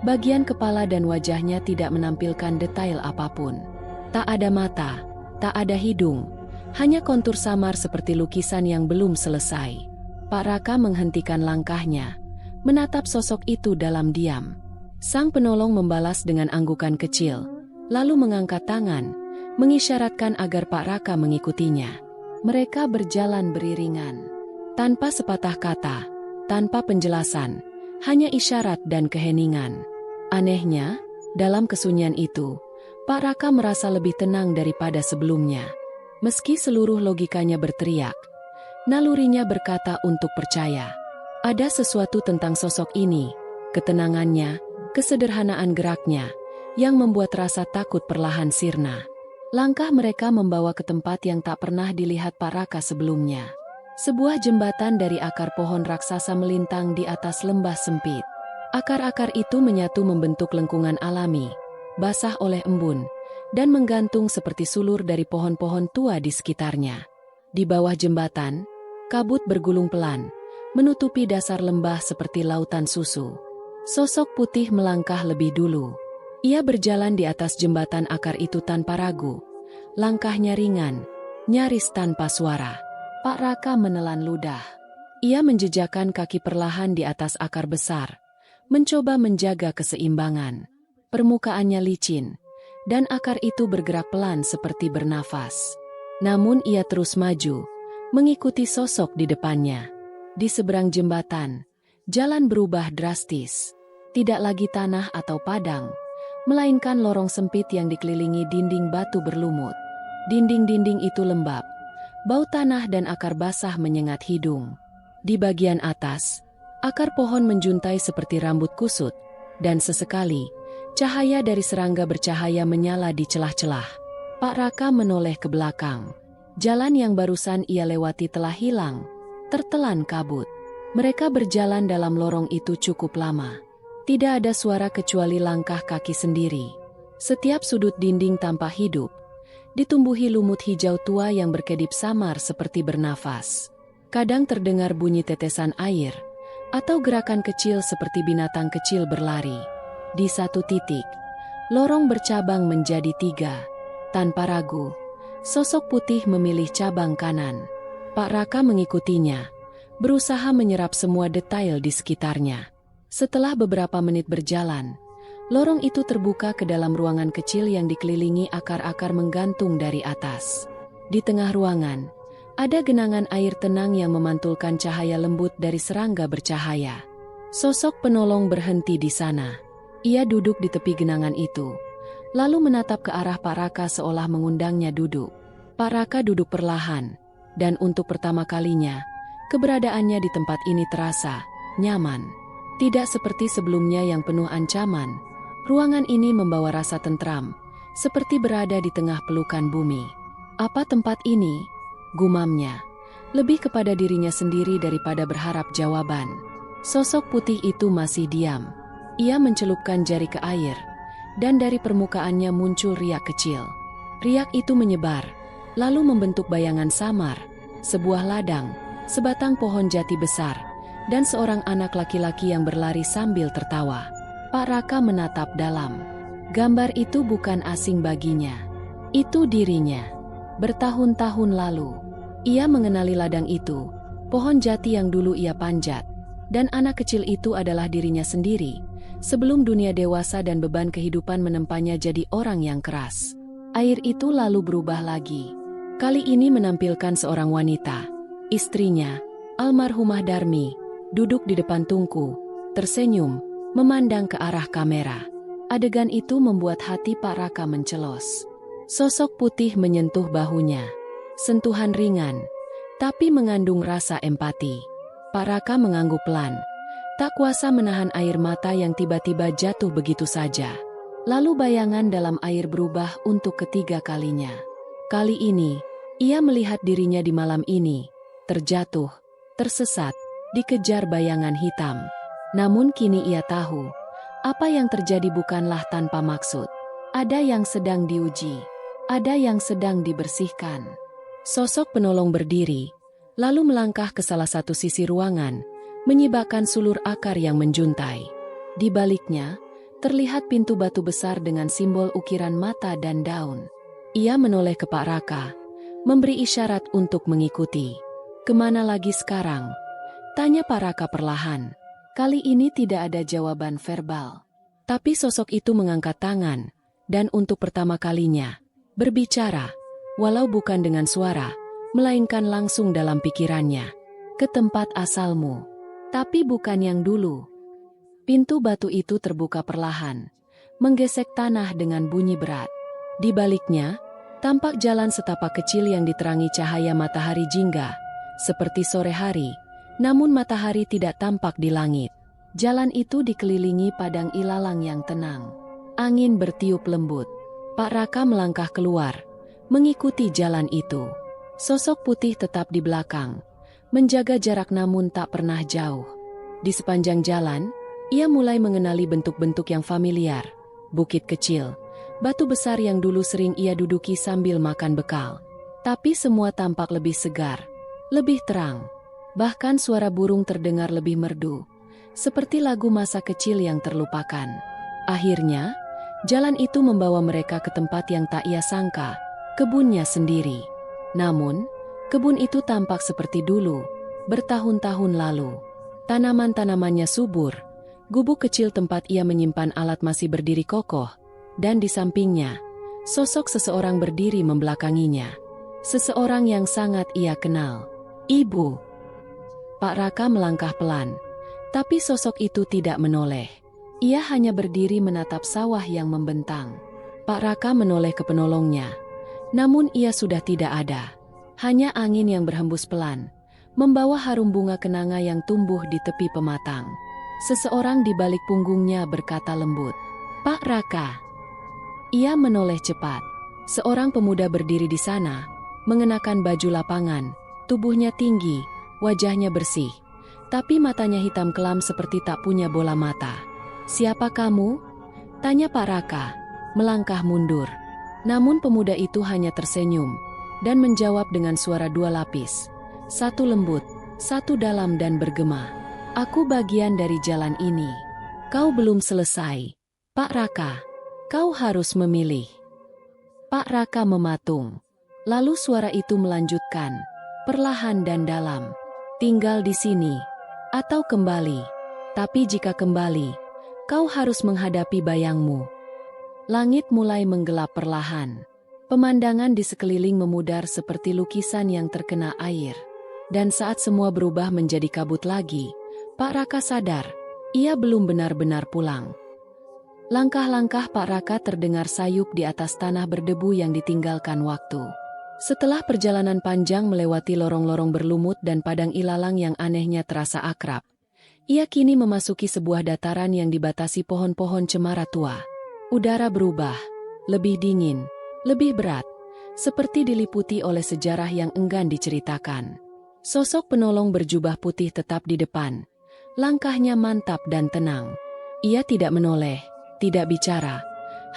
bagian kepala dan wajahnya tidak menampilkan detail apapun. Tak ada mata, tak ada hidung, hanya kontur samar seperti lukisan yang belum selesai. Pak Raka menghentikan langkahnya, menatap sosok itu dalam diam. Sang penolong membalas dengan anggukan kecil, lalu mengangkat tangan, mengisyaratkan agar Pak Raka mengikutinya. Mereka berjalan beriringan, tanpa sepatah kata, tanpa penjelasan, hanya isyarat dan keheningan. Anehnya, dalam kesunyian itu, Pak Raka merasa lebih tenang daripada sebelumnya. Meski seluruh logikanya berteriak, nalurinya berkata untuk percaya. Ada sesuatu tentang sosok ini, ketenangannya, kesederhanaan geraknya, yang membuat rasa takut perlahan sirna. Langkah mereka membawa ke tempat yang tak pernah dilihat Pak Raka sebelumnya. Sebuah jembatan dari akar pohon raksasa melintang di atas lembah sempit. Akar-akar itu menyatu membentuk lengkungan alami, basah oleh embun, dan menggantung seperti sulur dari pohon-pohon tua di sekitarnya. Di bawah jembatan, kabut bergulung pelan, menutupi dasar lembah seperti lautan susu. Sosok putih melangkah lebih dulu. Ia berjalan di atas jembatan akar itu tanpa ragu. Langkahnya ringan, nyaris tanpa suara. Pak Raka menelan ludah. Ia menjejakkan kaki perlahan di atas akar besar, mencoba menjaga keseimbangan. Permukaannya licin, dan akar itu bergerak pelan seperti bernafas. Namun ia terus maju, mengikuti sosok di depannya. Di seberang jembatan, jalan berubah drastis. Tidak lagi tanah atau padang, melainkan lorong sempit yang dikelilingi dinding batu berlumut. Dinding-dinding itu lembab, bau tanah dan akar basah menyengat hidung. Di bagian atas, akar pohon menjuntai seperti rambut kusut, dan sesekali, cahaya dari serangga bercahaya menyala di celah-celah. Pak Raka menoleh ke belakang. Jalan yang barusan ia lewati telah hilang, tertelan kabut. Mereka berjalan dalam lorong itu cukup lama. Tidak ada suara kecuali langkah kaki sendiri. Setiap sudut dinding tampak hidup, ditumbuhi lumut hijau tua yang berkedip samar seperti bernafas. Kadang terdengar bunyi tetesan air, atau gerakan kecil seperti binatang kecil berlari. Di satu titik, lorong bercabang menjadi 3. Tanpa ragu, sosok putih memilih cabang kanan. Pak Raka mengikutinya, berusaha menyerap semua detail di sekitarnya. Setelah beberapa menit berjalan, lorong itu terbuka ke dalam ruangan kecil yang dikelilingi akar-akar menggantung dari atas. Di tengah ruangan, ada genangan air tenang yang memantulkan cahaya lembut dari serangga bercahaya. Sosok penolong berhenti di sana. Ia duduk di tepi genangan itu, lalu menatap ke arah Pak Raka seolah mengundangnya duduk. Pak Raka duduk perlahan, dan untuk pertama kalinya, keberadaannya di tempat ini terasa nyaman. Tidak seperti sebelumnya yang penuh ancaman, ruangan ini membawa rasa tentram, seperti berada di tengah pelukan bumi. Apa tempat ini? Gumamnya, lebih kepada dirinya sendiri daripada berharap jawaban. Sosok putih itu masih diam. Ia mencelupkan jari ke air, dan dari permukaannya muncul riak kecil. Riak itu menyebar, lalu membentuk bayangan samar, sebuah ladang, sebatang pohon jati besar, dan seorang anak laki-laki yang berlari sambil tertawa. Pak Raka menatap dalam. Gambar itu bukan asing baginya. Itu dirinya. Bertahun-tahun lalu, ia mengenali ladang itu, pohon jati yang dulu ia panjat, dan anak kecil itu adalah dirinya sendiri, sebelum dunia dewasa dan beban kehidupan menempanya jadi orang yang keras. Air itu lalu berubah lagi. Kali ini menampilkan seorang wanita, istrinya, almarhumah Darmi, duduk di depan tungku, tersenyum, memandang ke arah kamera. Adegan itu membuat hati Pak Raka mencelos. Sosok putih menyentuh bahunya. Sentuhan ringan, tapi mengandung rasa empati. Pak Raka mengangguk pelan, tak kuasa menahan air mata yang tiba-tiba jatuh begitu saja. Lalu bayangan dalam air berubah untuk ketiga kalinya. Kali ini, ia melihat dirinya di malam ini, terjatuh, tersesat, dikejar bayangan hitam. Namun kini ia tahu, apa yang terjadi bukanlah tanpa maksud. Ada yang sedang diuji, ada yang sedang dibersihkan. Sosok penolong berdiri, lalu melangkah ke salah satu sisi ruangan, menyibakkan sulur akar yang menjuntai. Di baliknya, terlihat pintu batu besar dengan simbol ukiran mata dan daun. Ia menoleh ke Pak Raka, memberi isyarat untuk mengikuti. "Kemana lagi sekarang?" tanya Pak Raka perlahan. Kali ini tidak ada jawaban verbal. Tapi sosok itu mengangkat tangan, dan untuk pertama kalinya, berbicara, walau bukan dengan suara, melainkan langsung dalam pikirannya. "Ke tempat asalmu, tapi bukan yang dulu." Pintu batu itu terbuka perlahan, menggesek tanah dengan bunyi berat. Di baliknya, tampak jalan setapak kecil yang diterangi cahaya matahari jingga, seperti sore hari, namun matahari tidak tampak di langit. Jalan itu dikelilingi padang ilalang yang tenang. Angin bertiup lembut. Pak Raka melangkah keluar, mengikuti jalan itu. Sosok putih tetap di belakang, menjaga jarak namun tak pernah jauh. Di sepanjang jalan, ia mulai mengenali bentuk-bentuk yang familiar. Bukit kecil, batu besar yang dulu sering ia duduki sambil makan bekal. Tapi semua tampak lebih segar, lebih terang. Bahkan suara burung terdengar lebih merdu, seperti lagu masa kecil yang terlupakan. Akhirnya, jalan itu membawa mereka ke tempat yang tak ia sangka, kebunnya sendiri. Namun, kebun itu tampak seperti dulu, bertahun-tahun lalu. Tanaman-tanamannya subur, gubuk kecil tempat ia menyimpan alat masih berdiri kokoh, dan di sampingnya, sosok seseorang berdiri membelakanginya. Seseorang yang sangat ia kenal. Ibu. Pak Raka melangkah pelan, tapi sosok itu tidak menoleh. Ia hanya berdiri menatap sawah yang membentang. Pak Raka menoleh ke penolongnya, namun ia sudah tidak ada. Hanya angin yang berhembus pelan, membawa harum bunga kenanga yang tumbuh di tepi pematang. Seseorang di balik punggungnya berkata lembut, "Pak Raka." Ia menoleh cepat. Seorang pemuda berdiri di sana, mengenakan baju lapangan, tubuhnya tinggi, wajahnya bersih, tapi matanya hitam kelam seperti tak punya bola mata. "Siapa kamu?" tanya Pak Raka, melangkah mundur. Namun pemuda itu hanya tersenyum, dan menjawab dengan suara dua lapis. Satu lembut, satu dalam dan bergema. "Aku bagian dari jalan ini. Kau belum selesai. Pak Raka, kau harus memilih." Pak Raka mematung. Lalu suara itu melanjutkan, perlahan dan dalam. "Tinggal di sini, atau kembali. Tapi jika kembali, kau harus menghadapi bayangmu." Langit mulai menggelap perlahan. Pemandangan di sekeliling memudar seperti lukisan yang terkena air. Dan saat semua berubah menjadi kabut lagi, Pak Raka sadar, ia belum benar-benar pulang. Langkah-langkah Pak Raka terdengar sayup di atas tanah berdebu yang ditinggalkan waktu. Setelah perjalanan panjang melewati lorong-lorong berlumut dan padang ilalang yang anehnya terasa akrab, ia kini memasuki sebuah dataran yang dibatasi pohon-pohon cemara tua. Udara berubah, lebih dingin, lebih berat, seperti diliputi oleh sejarah yang enggan diceritakan. Sosok penolong berjubah putih tetap di depan. Langkahnya mantap dan tenang. Ia tidak menoleh, tidak bicara,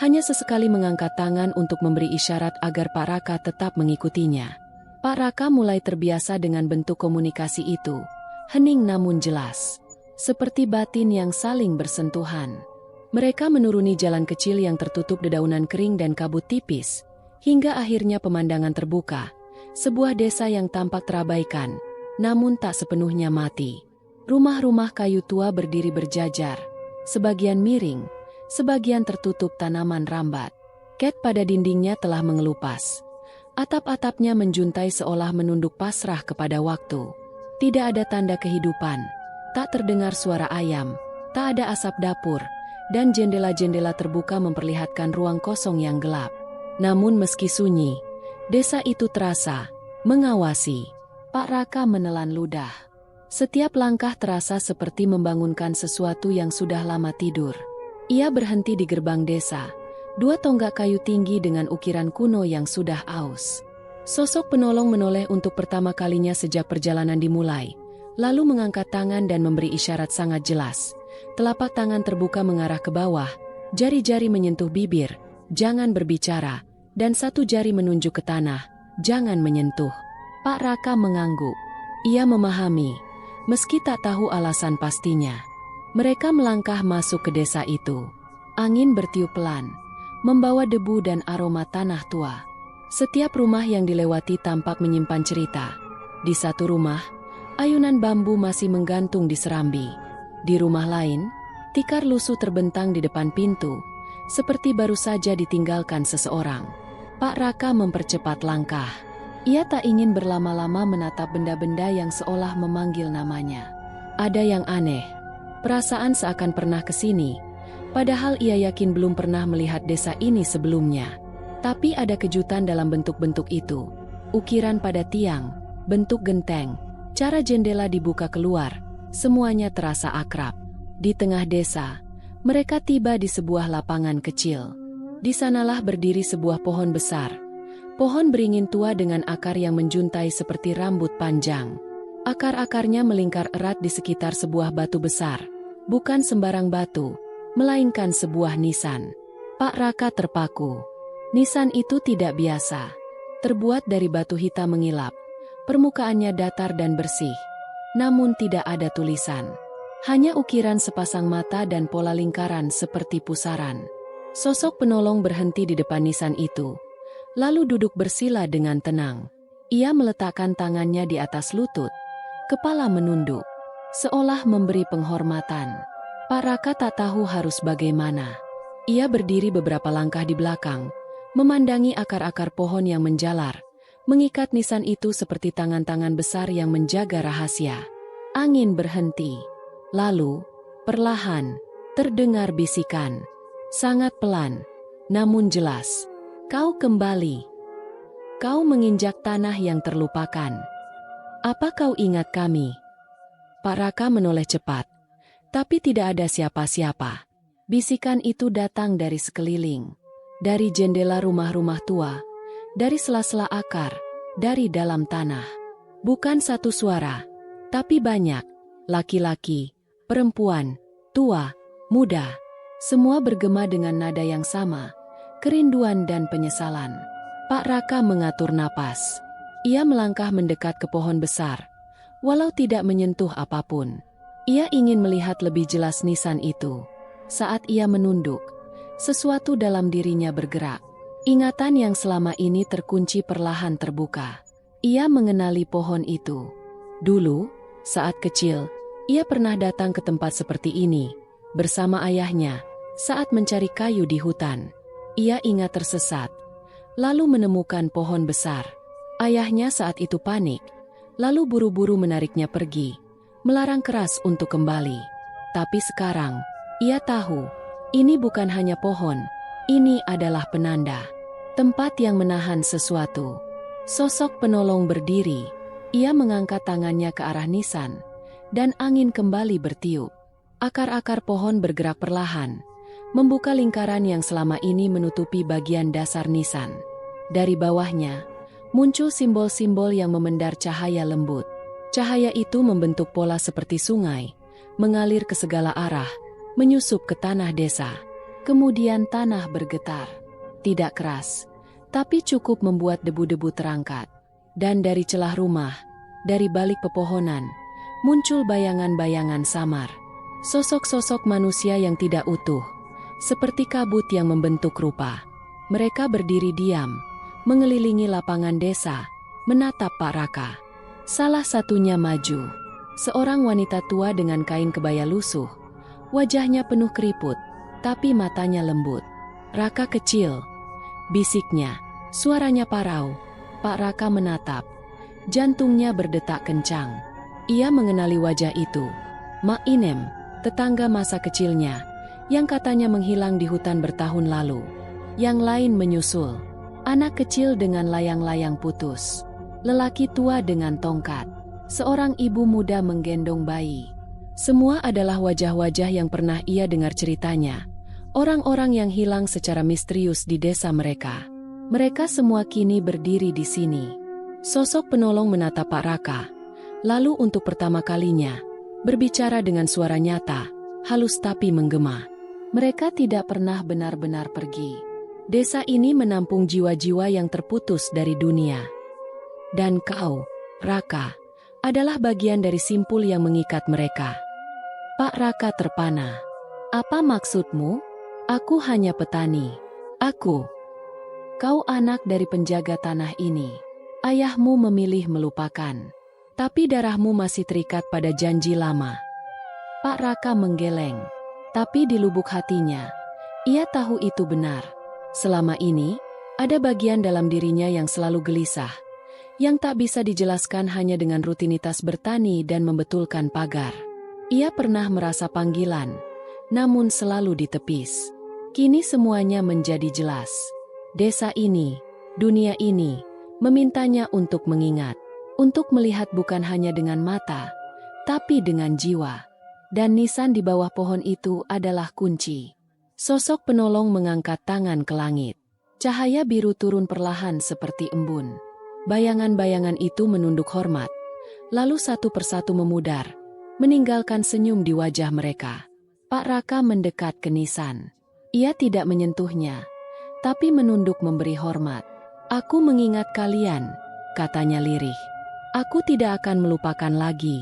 hanya sesekali mengangkat tangan untuk memberi isyarat agar Pak Raka tetap mengikutinya. Pak Raka mulai terbiasa dengan bentuk komunikasi itu, hening namun jelas, seperti batin yang saling bersentuhan. Mereka menuruni jalan kecil yang tertutup dedaunan kering dan kabut tipis, hingga akhirnya pemandangan terbuka, sebuah desa yang tampak terabaikan, namun tak sepenuhnya mati. Rumah-rumah kayu tua berdiri berjajar, sebagian miring, sebagian tertutup tanaman rambat. Cat pada dindingnya telah mengelupas. Atap-atapnya menjuntai seolah menunduk pasrah kepada waktu. Tidak ada tanda kehidupan, tak terdengar suara ayam, tak ada asap dapur, dan jendela-jendela terbuka memperlihatkan ruang kosong yang gelap. Namun meski sunyi, desa itu terasa mengawasi. Pak Raka menelan ludah. Setiap langkah terasa seperti membangunkan sesuatu yang sudah lama tidur. Ia berhenti di gerbang desa, dua tonggak kayu tinggi dengan ukiran kuno yang sudah aus. Sosok penolong menoleh untuk pertama kalinya sejak perjalanan dimulai, lalu mengangkat tangan dan memberi isyarat sangat jelas. Telapak tangan terbuka mengarah ke bawah, jari-jari menyentuh bibir, "Jangan berbicara," dan satu jari menunjuk ke tanah, "Jangan menyentuh." Pak Raka mengangguk. Ia memahami, meski tak tahu alasan pastinya. Mereka melangkah masuk ke desa itu. Angin bertiup pelan, membawa debu dan aroma tanah tua. Setiap rumah yang dilewati tampak menyimpan cerita. Di satu rumah, ayunan bambu masih menggantung di serambi. Di rumah lain, tikar lusuh terbentang di depan pintu, seperti baru saja ditinggalkan seseorang. Pak Raka mempercepat langkah. Ia tak ingin berlama-lama menatap benda-benda yang seolah memanggil namanya. Ada yang aneh. Perasaan seakan pernah ke sini, padahal ia yakin belum pernah melihat desa ini sebelumnya. Tapi ada kejutan dalam bentuk-bentuk itu. Ukiran pada tiang, bentuk genteng, cara jendela dibuka keluar, semuanya terasa akrab. Di tengah desa, mereka tiba di sebuah lapangan kecil. Di sanalah berdiri sebuah pohon besar. Pohon beringin tua dengan akar yang menjuntai seperti rambut panjang. Akar-akarnya melingkar erat di sekitar sebuah batu besar. Bukan sembarang batu, melainkan sebuah nisan. Pak Raka terpaku. Nisan itu tidak biasa. Terbuat dari batu hitam mengilap. Permukaannya datar dan bersih. Namun tidak ada tulisan. Hanya ukiran sepasang mata dan pola lingkaran seperti pusaran. Sosok penolong berhenti di depan nisan itu. Lalu duduk bersila dengan tenang. Ia meletakkan tangannya di atas lutut. Kepala menunduk. Seolah memberi penghormatan. Pak Raka tak tahu harus bagaimana. Ia berdiri beberapa langkah di belakang, memandangi akar-akar pohon yang menjalar, mengikat nisan itu seperti tangan-tangan besar yang menjaga rahasia. Angin berhenti. Lalu, perlahan, terdengar bisikan. Sangat pelan, namun jelas. Kau kembali. Kau menginjak tanah yang terlupakan. Apa kau ingat kami? Pak Raka menoleh cepat. Tapi tidak ada siapa-siapa. Bisikan itu datang dari sekeliling. Dari jendela rumah-rumah tua. Dari sela-sela akar. Dari dalam tanah. Bukan satu suara. Tapi banyak. Laki-laki, perempuan, tua, muda. Semua bergema dengan nada yang sama. Kerinduan dan penyesalan. Pak Raka mengatur napas. Ia melangkah mendekat ke pohon besar. Walau tidak menyentuh apapun. Ia ingin melihat lebih jelas nisan itu. Saat ia menunduk, sesuatu dalam dirinya bergerak. Ingatan yang selama ini terkunci perlahan terbuka. Ia mengenali pohon itu. Dulu, saat kecil, ia pernah datang ke tempat seperti ini, bersama ayahnya, saat mencari kayu di hutan. Ia ingat tersesat, lalu menemukan pohon besar. Ayahnya saat itu panik, lalu buru-buru menariknya pergi, melarang keras untuk kembali. Tapi sekarang, ia tahu, ini bukan hanya pohon, ini adalah penanda. Tempat yang menahan sesuatu. Sosok penolong berdiri, ia mengangkat tangannya ke arah nisan, dan angin kembali bertiup. Akar-akar pohon bergerak perlahan, membuka lingkaran yang selama ini menutupi bagian dasar nisan. Dari bawahnya, muncul simbol-simbol yang memendar cahaya lembut. Cahaya itu membentuk pola seperti sungai, mengalir ke segala arah, menyusup ke tanah desa. Kemudian tanah bergetar. Tidak keras, tapi cukup membuat debu-debu terangkat. Dan dari celah rumah, dari balik pepohonan, muncul bayangan-bayangan samar. Sosok-sosok manusia yang tidak utuh, seperti kabut yang membentuk rupa. Mereka berdiri diam, mengelilingi lapangan desa, menatap Pak Raka. Salah satunya maju. Seorang wanita tua dengan kain kebaya lusuh. Wajahnya penuh keriput, tapi matanya lembut. Raka kecil, bisiknya, suaranya parau. Pak Raka menatap. Jantungnya berdetak kencang. Ia mengenali wajah itu. Mak Inem, tetangga masa kecilnya, yang katanya menghilang di hutan bertahun lalu. Yang lain menyusul. Anak kecil dengan layang-layang putus. Lelaki tua dengan tongkat. Seorang ibu muda menggendong bayi. Semua adalah wajah-wajah yang pernah ia dengar ceritanya. Orang-orang yang hilang secara misterius di desa mereka. Mereka semua kini berdiri di sini. Sosok penolong menatap Pak Raka. Lalu untuk pertama kalinya, berbicara dengan suara nyata, halus tapi menggema. Mereka tidak pernah benar-benar pergi. Desa ini menampung jiwa-jiwa yang terputus dari dunia. Dan kau, Raka, adalah bagian dari simpul yang mengikat mereka. Pak Raka terpana. Apa maksudmu? Aku hanya petani. Aku. Kau anak dari penjaga tanah ini. Ayahmu memilih melupakan. Tapi darahmu masih terikat pada janji lama. Pak Raka menggeleng. Tapi di lubuk hatinya, ia tahu itu benar. Selama ini, ada bagian dalam dirinya yang selalu gelisah. Yang tak bisa dijelaskan hanya dengan rutinitas bertani dan membetulkan pagar. Ia pernah merasa panggilan, namun selalu ditepis. Kini semuanya menjadi jelas. Desa ini, dunia ini, memintanya untuk mengingat. Untuk melihat bukan hanya dengan mata, tapi dengan jiwa. Dan nisan di bawah pohon itu adalah kunci. Sosok penolong mengangkat tangan ke langit. Cahaya biru turun perlahan seperti embun. Bayangan-bayangan itu menunduk hormat. Lalu satu persatu memudar, meninggalkan senyum di wajah mereka. Pak Raka mendekat ke nisan. Ia tidak menyentuhnya, tapi menunduk memberi hormat. "Aku mengingat kalian," katanya lirih. "Aku tidak akan melupakan lagi."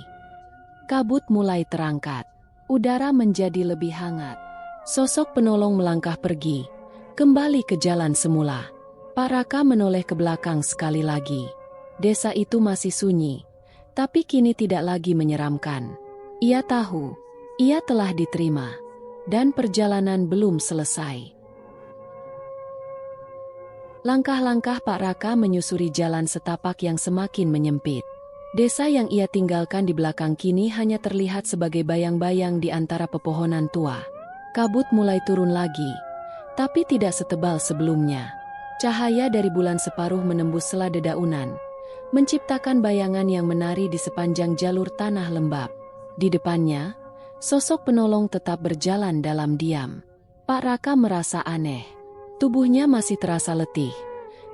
Kabut mulai terangkat. Udara menjadi lebih hangat. Sosok penolong melangkah pergi, kembali ke jalan semula. Pak Raka menoleh ke belakang sekali lagi. Desa itu masih sunyi, tapi kini tidak lagi menyeramkan. Ia tahu, ia telah diterima, dan perjalanan belum selesai. Langkah-langkah Pak Raka menyusuri jalan setapak yang semakin menyempit. Desa yang ia tinggalkan di belakang kini hanya terlihat sebagai bayang-bayang di antara pepohonan tua. Kabut mulai turun lagi, tapi tidak setebal sebelumnya. Cahaya dari bulan separuh menembus sela dedaunan, menciptakan bayangan yang menari di sepanjang jalur tanah lembab. Di depannya, sosok penolong tetap berjalan dalam diam. Pak Raka merasa aneh. Tubuhnya masih terasa letih,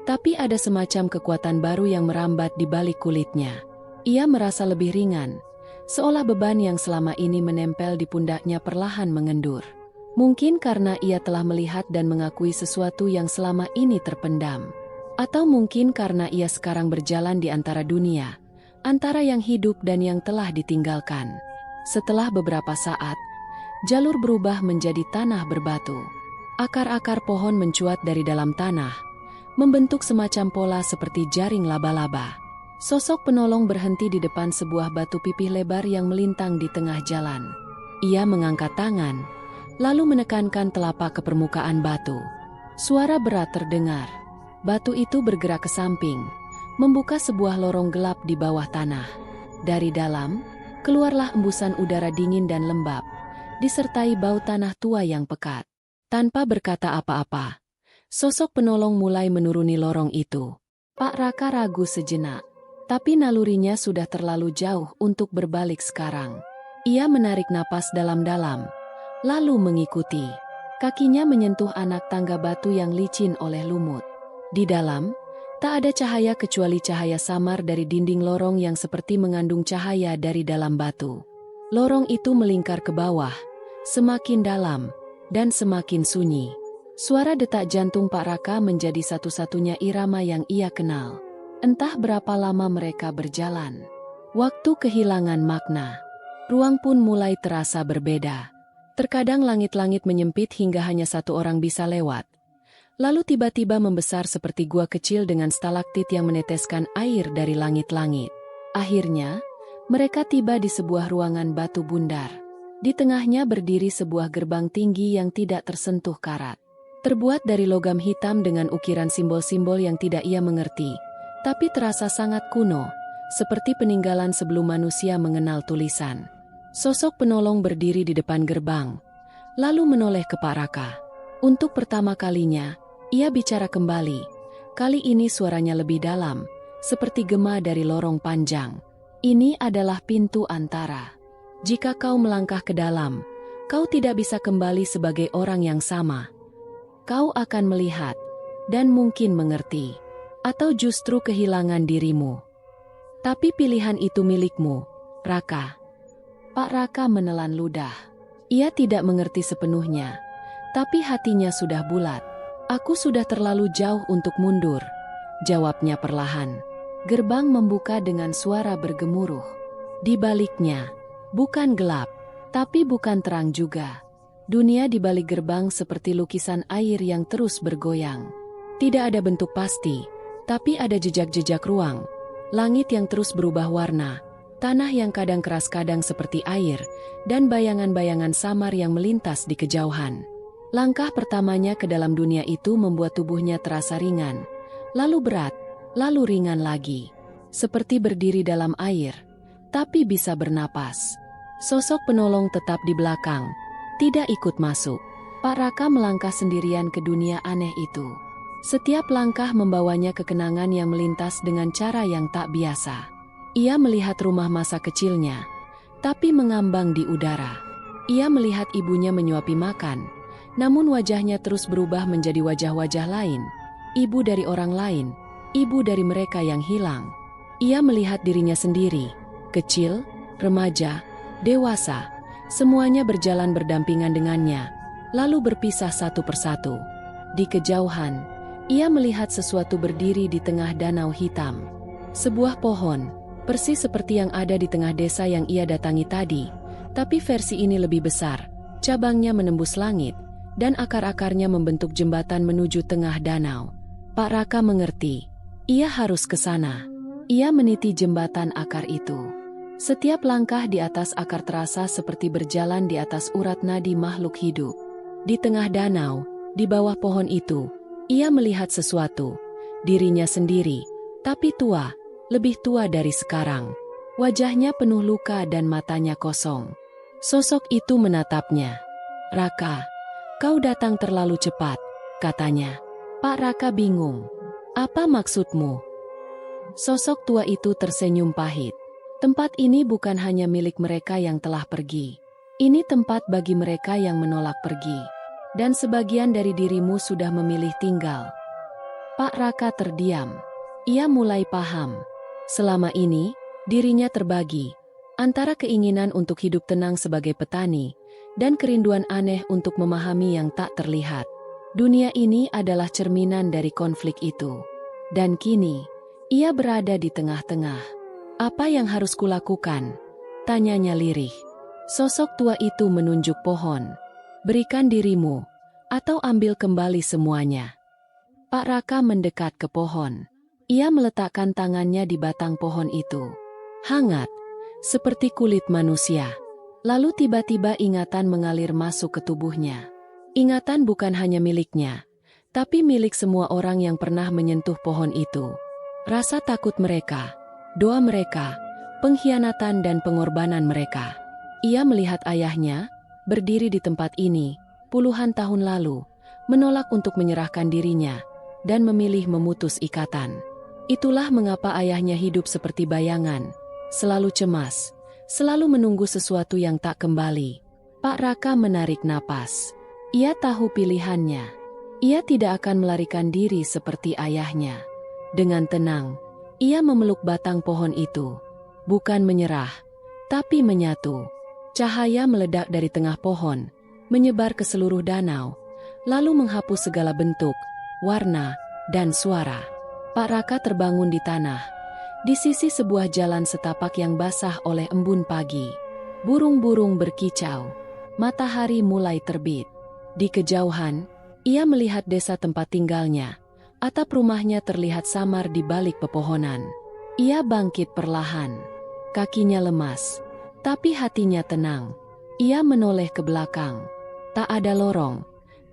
tapi ada semacam kekuatan baru yang merambat di balik kulitnya. Ia merasa lebih ringan, seolah beban yang selama ini menempel di pundaknya perlahan mengendur. Mungkin karena ia telah melihat dan mengakui sesuatu yang selama ini terpendam. Atau mungkin karena ia sekarang berjalan di antara dunia, antara yang hidup dan yang telah ditinggalkan. Setelah beberapa saat, jalur berubah menjadi tanah berbatu. Akar-akar pohon mencuat dari dalam tanah, membentuk semacam pola seperti jaring laba-laba. Sosok penolong berhenti di depan sebuah batu pipih lebar yang melintang di tengah jalan. Ia mengangkat tangan, lalu menekankan telapak ke permukaan batu. Suara berat terdengar. Batu itu bergerak ke samping, membuka sebuah lorong gelap di bawah tanah. Dari dalam, keluarlah embusan udara dingin dan lembab, disertai bau tanah tua yang pekat. Tanpa berkata apa-apa, sosok penolong mulai menuruni lorong itu. Pak Raka ragu sejenak, tapi nalurinya sudah terlalu jauh untuk berbalik sekarang. Ia menarik napas dalam-dalam, lalu mengikuti. Kakinya menyentuh anak tangga batu yang licin oleh lumut. Di dalam, tak ada cahaya kecuali cahaya samar dari dinding lorong yang seperti mengandung cahaya dari dalam batu. Lorong itu melingkar ke bawah, semakin dalam, dan semakin sunyi. Suara detak jantung Pak Raka menjadi satu-satunya irama yang ia kenal. Entah berapa lama mereka berjalan. Waktu kehilangan makna. Ruang pun mulai terasa berbeda. Terkadang langit-langit menyempit hingga hanya satu orang bisa lewat. Lalu tiba-tiba membesar seperti gua kecil dengan stalaktit yang meneteskan air dari langit-langit. Akhirnya, mereka tiba di sebuah ruangan batu bundar. Di tengahnya berdiri sebuah gerbang tinggi yang tidak tersentuh karat. Terbuat dari logam hitam dengan ukiran simbol-simbol yang tidak ia mengerti, tapi terasa sangat kuno, seperti peninggalan sebelum manusia mengenal tulisan. Sosok penolong berdiri di depan gerbang, lalu menoleh ke Pak Raka. Untuk pertama kalinya, ia bicara kembali. Kali ini suaranya lebih dalam, seperti gema dari lorong panjang. "Ini adalah pintu antara. Jika kau melangkah ke dalam, kau tidak bisa kembali sebagai orang yang sama. Kau akan melihat, dan mungkin mengerti, atau justru kehilangan dirimu. Tapi pilihan itu milikmu, Raka." Pak Raka menelan ludah. Ia tidak mengerti sepenuhnya, tapi hatinya sudah bulat. "Aku sudah terlalu jauh untuk mundur," jawabnya perlahan. Gerbang membuka dengan suara bergemuruh. Di baliknya, bukan gelap, tapi bukan terang juga. Dunia di balik gerbang seperti lukisan air yang terus bergoyang. Tidak ada bentuk pasti, tapi ada jejak-jejak ruang. Langit yang terus berubah warna, tanah yang kadang keras kadang seperti air, dan bayangan-bayangan samar yang melintas di kejauhan. Langkah pertamanya ke dalam dunia itu membuat tubuhnya terasa ringan, lalu berat, lalu ringan lagi. Seperti berdiri dalam air, tapi bisa bernapas. Sosok penolong tetap di belakang, tidak ikut masuk. Pak Raka melangkah sendirian ke dunia aneh itu. Setiap langkah membawanya ke kenangan yang melintas dengan cara yang tak biasa. Ia melihat rumah masa kecilnya, tapi mengambang di udara. Ia melihat ibunya menyuapi makan, namun wajahnya terus berubah menjadi wajah-wajah lain. Ibu dari orang lain, ibu dari mereka yang hilang. Ia melihat dirinya sendiri, kecil, remaja, dewasa, semuanya berjalan berdampingan dengannya. lalu berpisah satu persatu. Di kejauhan, ia melihat sesuatu berdiri di tengah danau hitam. Sebuah pohon, persis seperti yang ada di tengah desa yang ia datangi tadi, tapi versi ini lebih besar. Cabangnya menembus langit, dan akar-akarnya membentuk jembatan menuju tengah danau. Pak Raka mengerti. Ia harus ke sana. Ia meniti jembatan akar itu. Setiap langkah di atas akar terasa seperti berjalan di atas urat nadi makhluk hidup. Di tengah danau, di bawah pohon itu, ia melihat sesuatu. Dirinya sendiri, tapi tua, lebih tua dari sekarang. Wajahnya penuh luka dan matanya kosong. Sosok itu menatapnya. "Raka, kau datang terlalu cepat," katanya. Pak Raka bingung. "Apa maksudmu?" Sosok tua itu tersenyum pahit. "Tempat ini bukan hanya milik mereka yang telah pergi. Ini tempat bagi mereka yang menolak pergi. Dan sebagian dari dirimu sudah memilih tinggal." Pak Raka terdiam. Ia mulai paham. Selama ini, dirinya terbagi antara keinginan untuk hidup tenang sebagai petani dan kerinduan aneh untuk memahami yang tak terlihat. Dunia ini adalah cerminan dari konflik itu. Dan kini, ia berada di tengah-tengah. "Apa yang harus kulakukan?" tanyanya lirih. Sosok tua itu menunjuk pohon. "Berikan dirimu, atau ambil kembali semuanya." Pak Raka mendekat ke pohon. Ia meletakkan tangannya di batang pohon itu. Hangat, seperti kulit manusia. Lalu tiba-tiba ingatan mengalir masuk ke tubuhnya. Ingatan bukan hanya miliknya, tapi milik semua orang yang pernah menyentuh pohon itu. Rasa takut mereka, doa mereka, pengkhianatan dan pengorbanan mereka. Ia melihat ayahnya, berdiri di tempat ini, puluhan tahun lalu, menolak untuk menyerahkan dirinya, dan memilih memutus ikatan. Itulah mengapa ayahnya hidup seperti bayangan, selalu cemas, selalu menunggu sesuatu yang tak kembali. Pak Raka menarik napas. Ia tahu pilihannya. Ia tidak akan melarikan diri seperti ayahnya. Dengan tenang, ia memeluk batang pohon itu. Bukan menyerah, tapi menyatu. Cahaya meledak dari tengah pohon, menyebar ke seluruh danau, lalu menghapus segala bentuk, warna, dan suara. Pak Raka terbangun di tanah, di sisi sebuah jalan setapak yang basah oleh embun pagi. Burung-burung berkicau, matahari mulai terbit. Di kejauhan, ia melihat desa tempat tinggalnya. Atap rumahnya terlihat samar di balik pepohonan. Ia bangkit perlahan. Kakinya lemas, tapi hatinya tenang. Ia menoleh ke belakang. Tak ada lorong,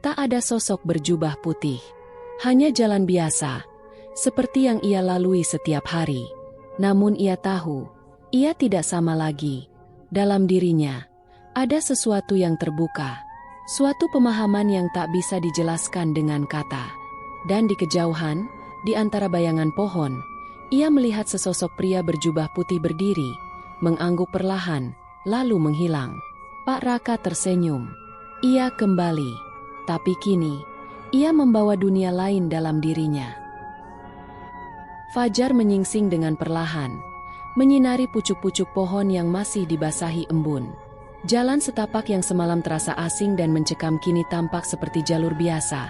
tak ada sosok berjubah putih. Hanya jalan biasa, seperti yang ia lalui setiap hari. Namun ia tahu, ia tidak sama lagi. Dalam dirinya, ada sesuatu yang terbuka. Suatu pemahaman yang tak bisa dijelaskan dengan kata. Dan di kejauhan, di antara bayangan pohon, ia melihat sesosok pria berjubah putih berdiri, mengangguk perlahan, lalu menghilang. Pak Raka tersenyum. Ia kembali, tapi kini, ia membawa dunia lain dalam dirinya. Fajar menyingsing dengan perlahan, menyinari pucuk-pucuk pohon yang masih dibasahi embun. Jalan setapak yang semalam terasa asing dan mencekam kini tampak seperti jalur biasa.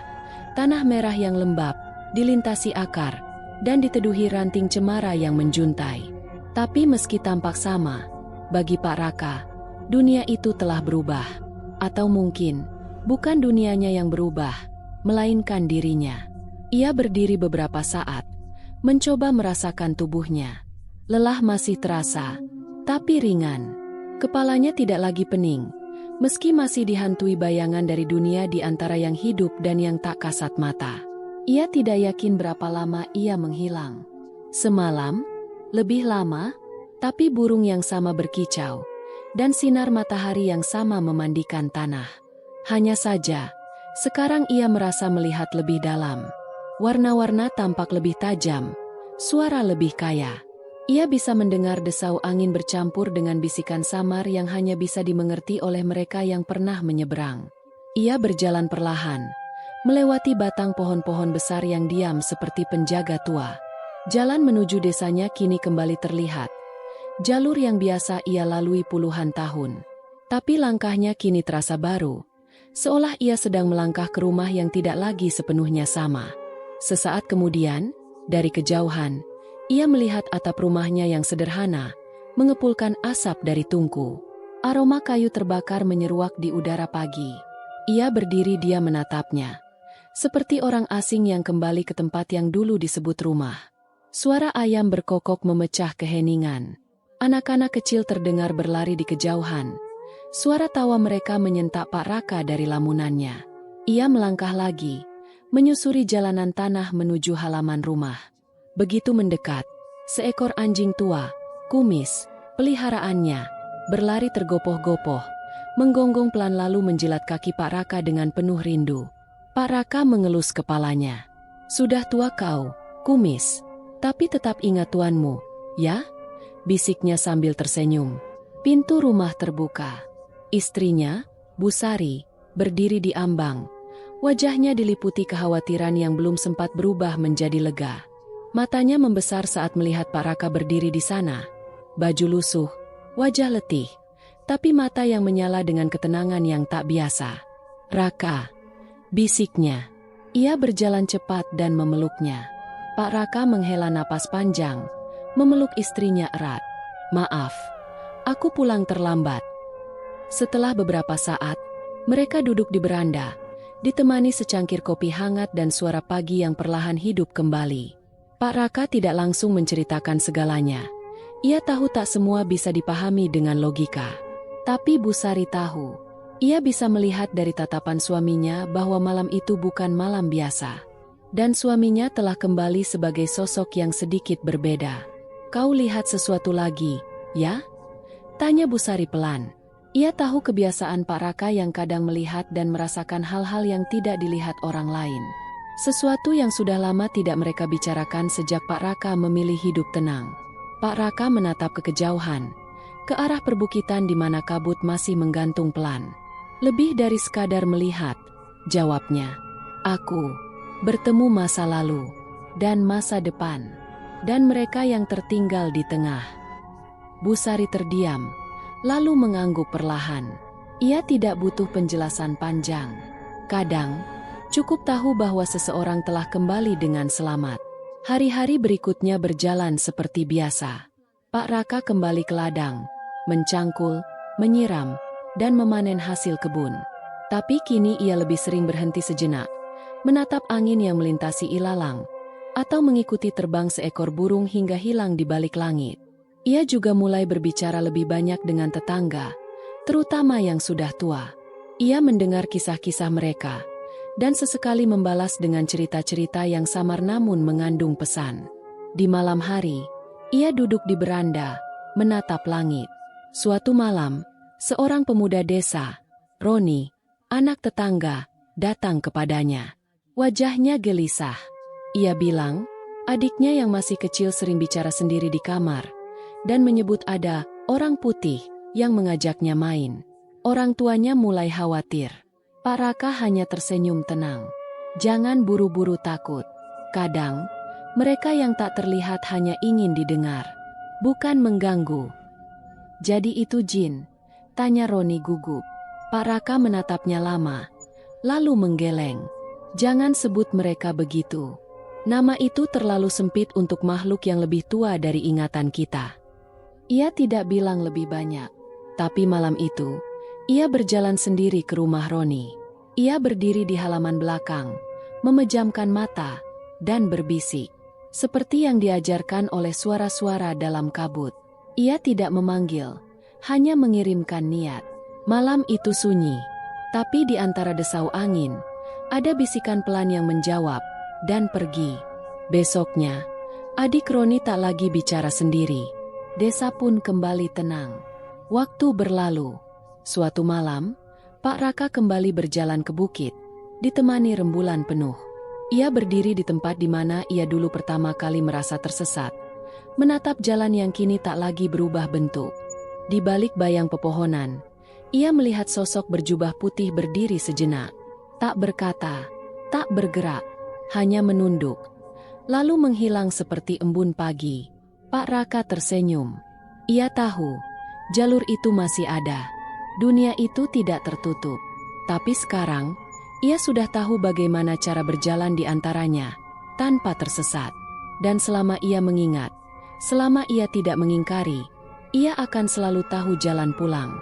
Tanah merah yang lembab, dilintasi akar, dan diteduhi ranting cemara yang menjuntai. Tapi meski tampak sama, bagi Pak Raka, dunia itu telah berubah. Atau mungkin, bukan dunianya yang berubah, melainkan dirinya. Ia berdiri beberapa saat, mencoba merasakan tubuhnya. Lelah masih terasa, tapi ringan. Kepalanya tidak lagi pening. Meski masih dihantui bayangan dari dunia di antara yang hidup dan yang tak kasat mata. Ia tidak yakin berapa lama ia menghilang. Semalam, lebih lama, tapi burung yang sama berkicau, dan sinar matahari yang sama memandikan tanah. Hanya saja, sekarang ia merasa melihat lebih dalam. Warna-warna tampak lebih tajam, suara lebih kaya. Ia bisa mendengar desau angin bercampur dengan bisikan samar yang hanya bisa dimengerti oleh mereka yang pernah menyeberang. Ia berjalan perlahan, melewati batang pohon-pohon besar yang diam seperti penjaga tua. Jalan menuju desanya kini kembali terlihat. Jalur yang biasa ia lalui puluhan tahun. Tapi langkahnya kini terasa baru, seolah ia sedang melangkah ke rumah yang tidak lagi sepenuhnya sama. Sesaat kemudian, dari kejauhan, ia melihat atap rumahnya yang sederhana, mengepulkan asap dari tungku. Aroma kayu terbakar menyeruak di udara pagi. Ia berdiri diam menatapnya, seperti orang asing yang kembali ke tempat yang dulu disebut rumah. Suara ayam berkokok memecah keheningan. Anak-anak kecil terdengar berlari di kejauhan. Suara tawa mereka menyentak Pak Raka dari lamunannya. Ia melangkah lagi, menyusuri jalanan tanah menuju halaman rumah. Begitu mendekat, seekor anjing tua, kumis, peliharaannya, berlari tergopoh-gopoh, menggonggong pelan lalu menjilat kaki Pak Raka dengan penuh rindu. Pak Raka mengelus kepalanya. "Sudah tua kau, kumis, tapi tetap ingat tuanmu, ya?" bisiknya sambil tersenyum. Pintu rumah terbuka. Istrinya, Bu Sari, berdiri di ambang. Wajahnya diliputi kekhawatiran yang belum sempat berubah menjadi lega. Matanya membesar saat melihat Pak Raka berdiri di sana. Baju lusuh, wajah letih, tapi mata yang menyala dengan ketenangan yang tak biasa. "Raka," bisiknya. Ia berjalan cepat dan memeluknya. Pak Raka menghela napas panjang, memeluk istrinya erat. "Maaf, aku pulang terlambat." Setelah beberapa saat, mereka duduk di beranda, ditemani secangkir kopi hangat dan suara pagi yang perlahan hidup kembali. Pak Raka tidak langsung menceritakan segalanya. Ia tahu tak semua bisa dipahami dengan logika. Tapi Bu Sari tahu. Ia bisa melihat dari tatapan suaminya bahwa malam itu bukan malam biasa. Dan suaminya telah kembali sebagai sosok yang sedikit berbeda. "Kau lihat sesuatu lagi, ya?" tanya Bu Sari pelan. Ia tahu kebiasaan Pak Raka yang kadang melihat dan merasakan hal-hal yang tidak dilihat orang lain. Sesuatu yang sudah lama tidak mereka bicarakan sejak Pak Raka memilih hidup tenang. Pak Raka menatap ke kejauhan, ke arah perbukitan di mana kabut masih menggantung pelan. "Lebih dari sekadar melihat," jawabnya. "Aku bertemu masa lalu dan masa depan. Dan mereka yang tertinggal di tengah." Bu Sari terdiam, lalu mengangguk perlahan. Ia tidak butuh penjelasan panjang. Kadang, cukup tahu bahwa seseorang telah kembali dengan selamat. Hari-hari berikutnya berjalan seperti biasa. Pak Raka kembali ke ladang, mencangkul, menyiram, dan memanen hasil kebun. Tapi kini ia lebih sering berhenti sejenak, menatap angin yang melintasi ilalang, atau mengikuti terbang seekor burung hingga hilang di balik langit. Ia juga mulai berbicara lebih banyak dengan tetangga, terutama yang sudah tua. Ia mendengar kisah-kisah mereka, dan sesekali membalas dengan cerita-cerita yang samar namun mengandung pesan. Di malam hari, ia duduk di beranda, menatap langit. Suatu malam, seorang pemuda desa, Roni, anak tetangga, datang kepadanya. Wajahnya gelisah. Ia bilang, adiknya yang masih kecil sering bicara sendiri di kamar, dan menyebut ada orang putih yang mengajaknya main. Orang tuanya mulai khawatir. Pak Raka hanya tersenyum tenang. "Jangan buru-buru takut. Kadang, mereka yang tak terlihat hanya ingin didengar, bukan mengganggu." "Jadi itu jin?" tanya Roni gugup. Pak Raka menatapnya lama, lalu menggeleng. "Jangan sebut mereka begitu. Nama itu terlalu sempit untuk makhluk yang lebih tua dari ingatan kita." Ia tidak bilang lebih banyak. Tapi malam itu, ia berjalan sendiri ke rumah Roni. Ia berdiri di halaman belakang, memejamkan mata, dan berbisik. Seperti yang diajarkan oleh suara-suara dalam kabut. Ia tidak memanggil, hanya mengirimkan niat. Malam itu sunyi, tapi di antara desau angin, ada bisikan pelan yang menjawab, dan pergi. Besoknya, adik Roni tak lagi bicara sendiri. Desa pun kembali tenang. Waktu berlalu. Suatu malam, Pak Raka kembali berjalan ke bukit, ditemani rembulan penuh. Ia berdiri di tempat di mana ia dulu pertama kali merasa tersesat, menatap jalan yang kini tak lagi berubah bentuk. Di balik bayang pepohonan, ia melihat sosok berjubah putih berdiri sejenak. Tak berkata, tak bergerak, hanya menunduk, lalu menghilang seperti embun pagi. Pak Raka tersenyum. Ia tahu, jalur itu masih ada. Dunia itu tidak tertutup. Tapi sekarang, ia sudah tahu bagaimana cara berjalan di antaranya, tanpa tersesat. Dan selama ia mengingat, selama ia tidak mengingkari, ia akan selalu tahu jalan pulang.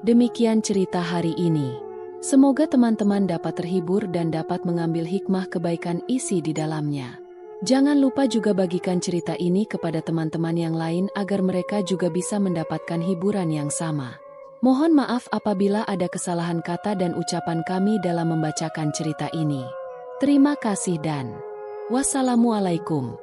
Demikian cerita hari ini. Semoga teman-teman dapat terhibur dan dapat mengambil hikmah kebaikan isi di dalamnya. Jangan lupa juga bagikan cerita ini kepada teman-teman yang lain agar mereka juga bisa mendapatkan hiburan yang sama. Mohon maaf apabila ada kesalahan kata dan ucapan kami dalam membacakan cerita ini. Terima kasih dan wassalamualaikum.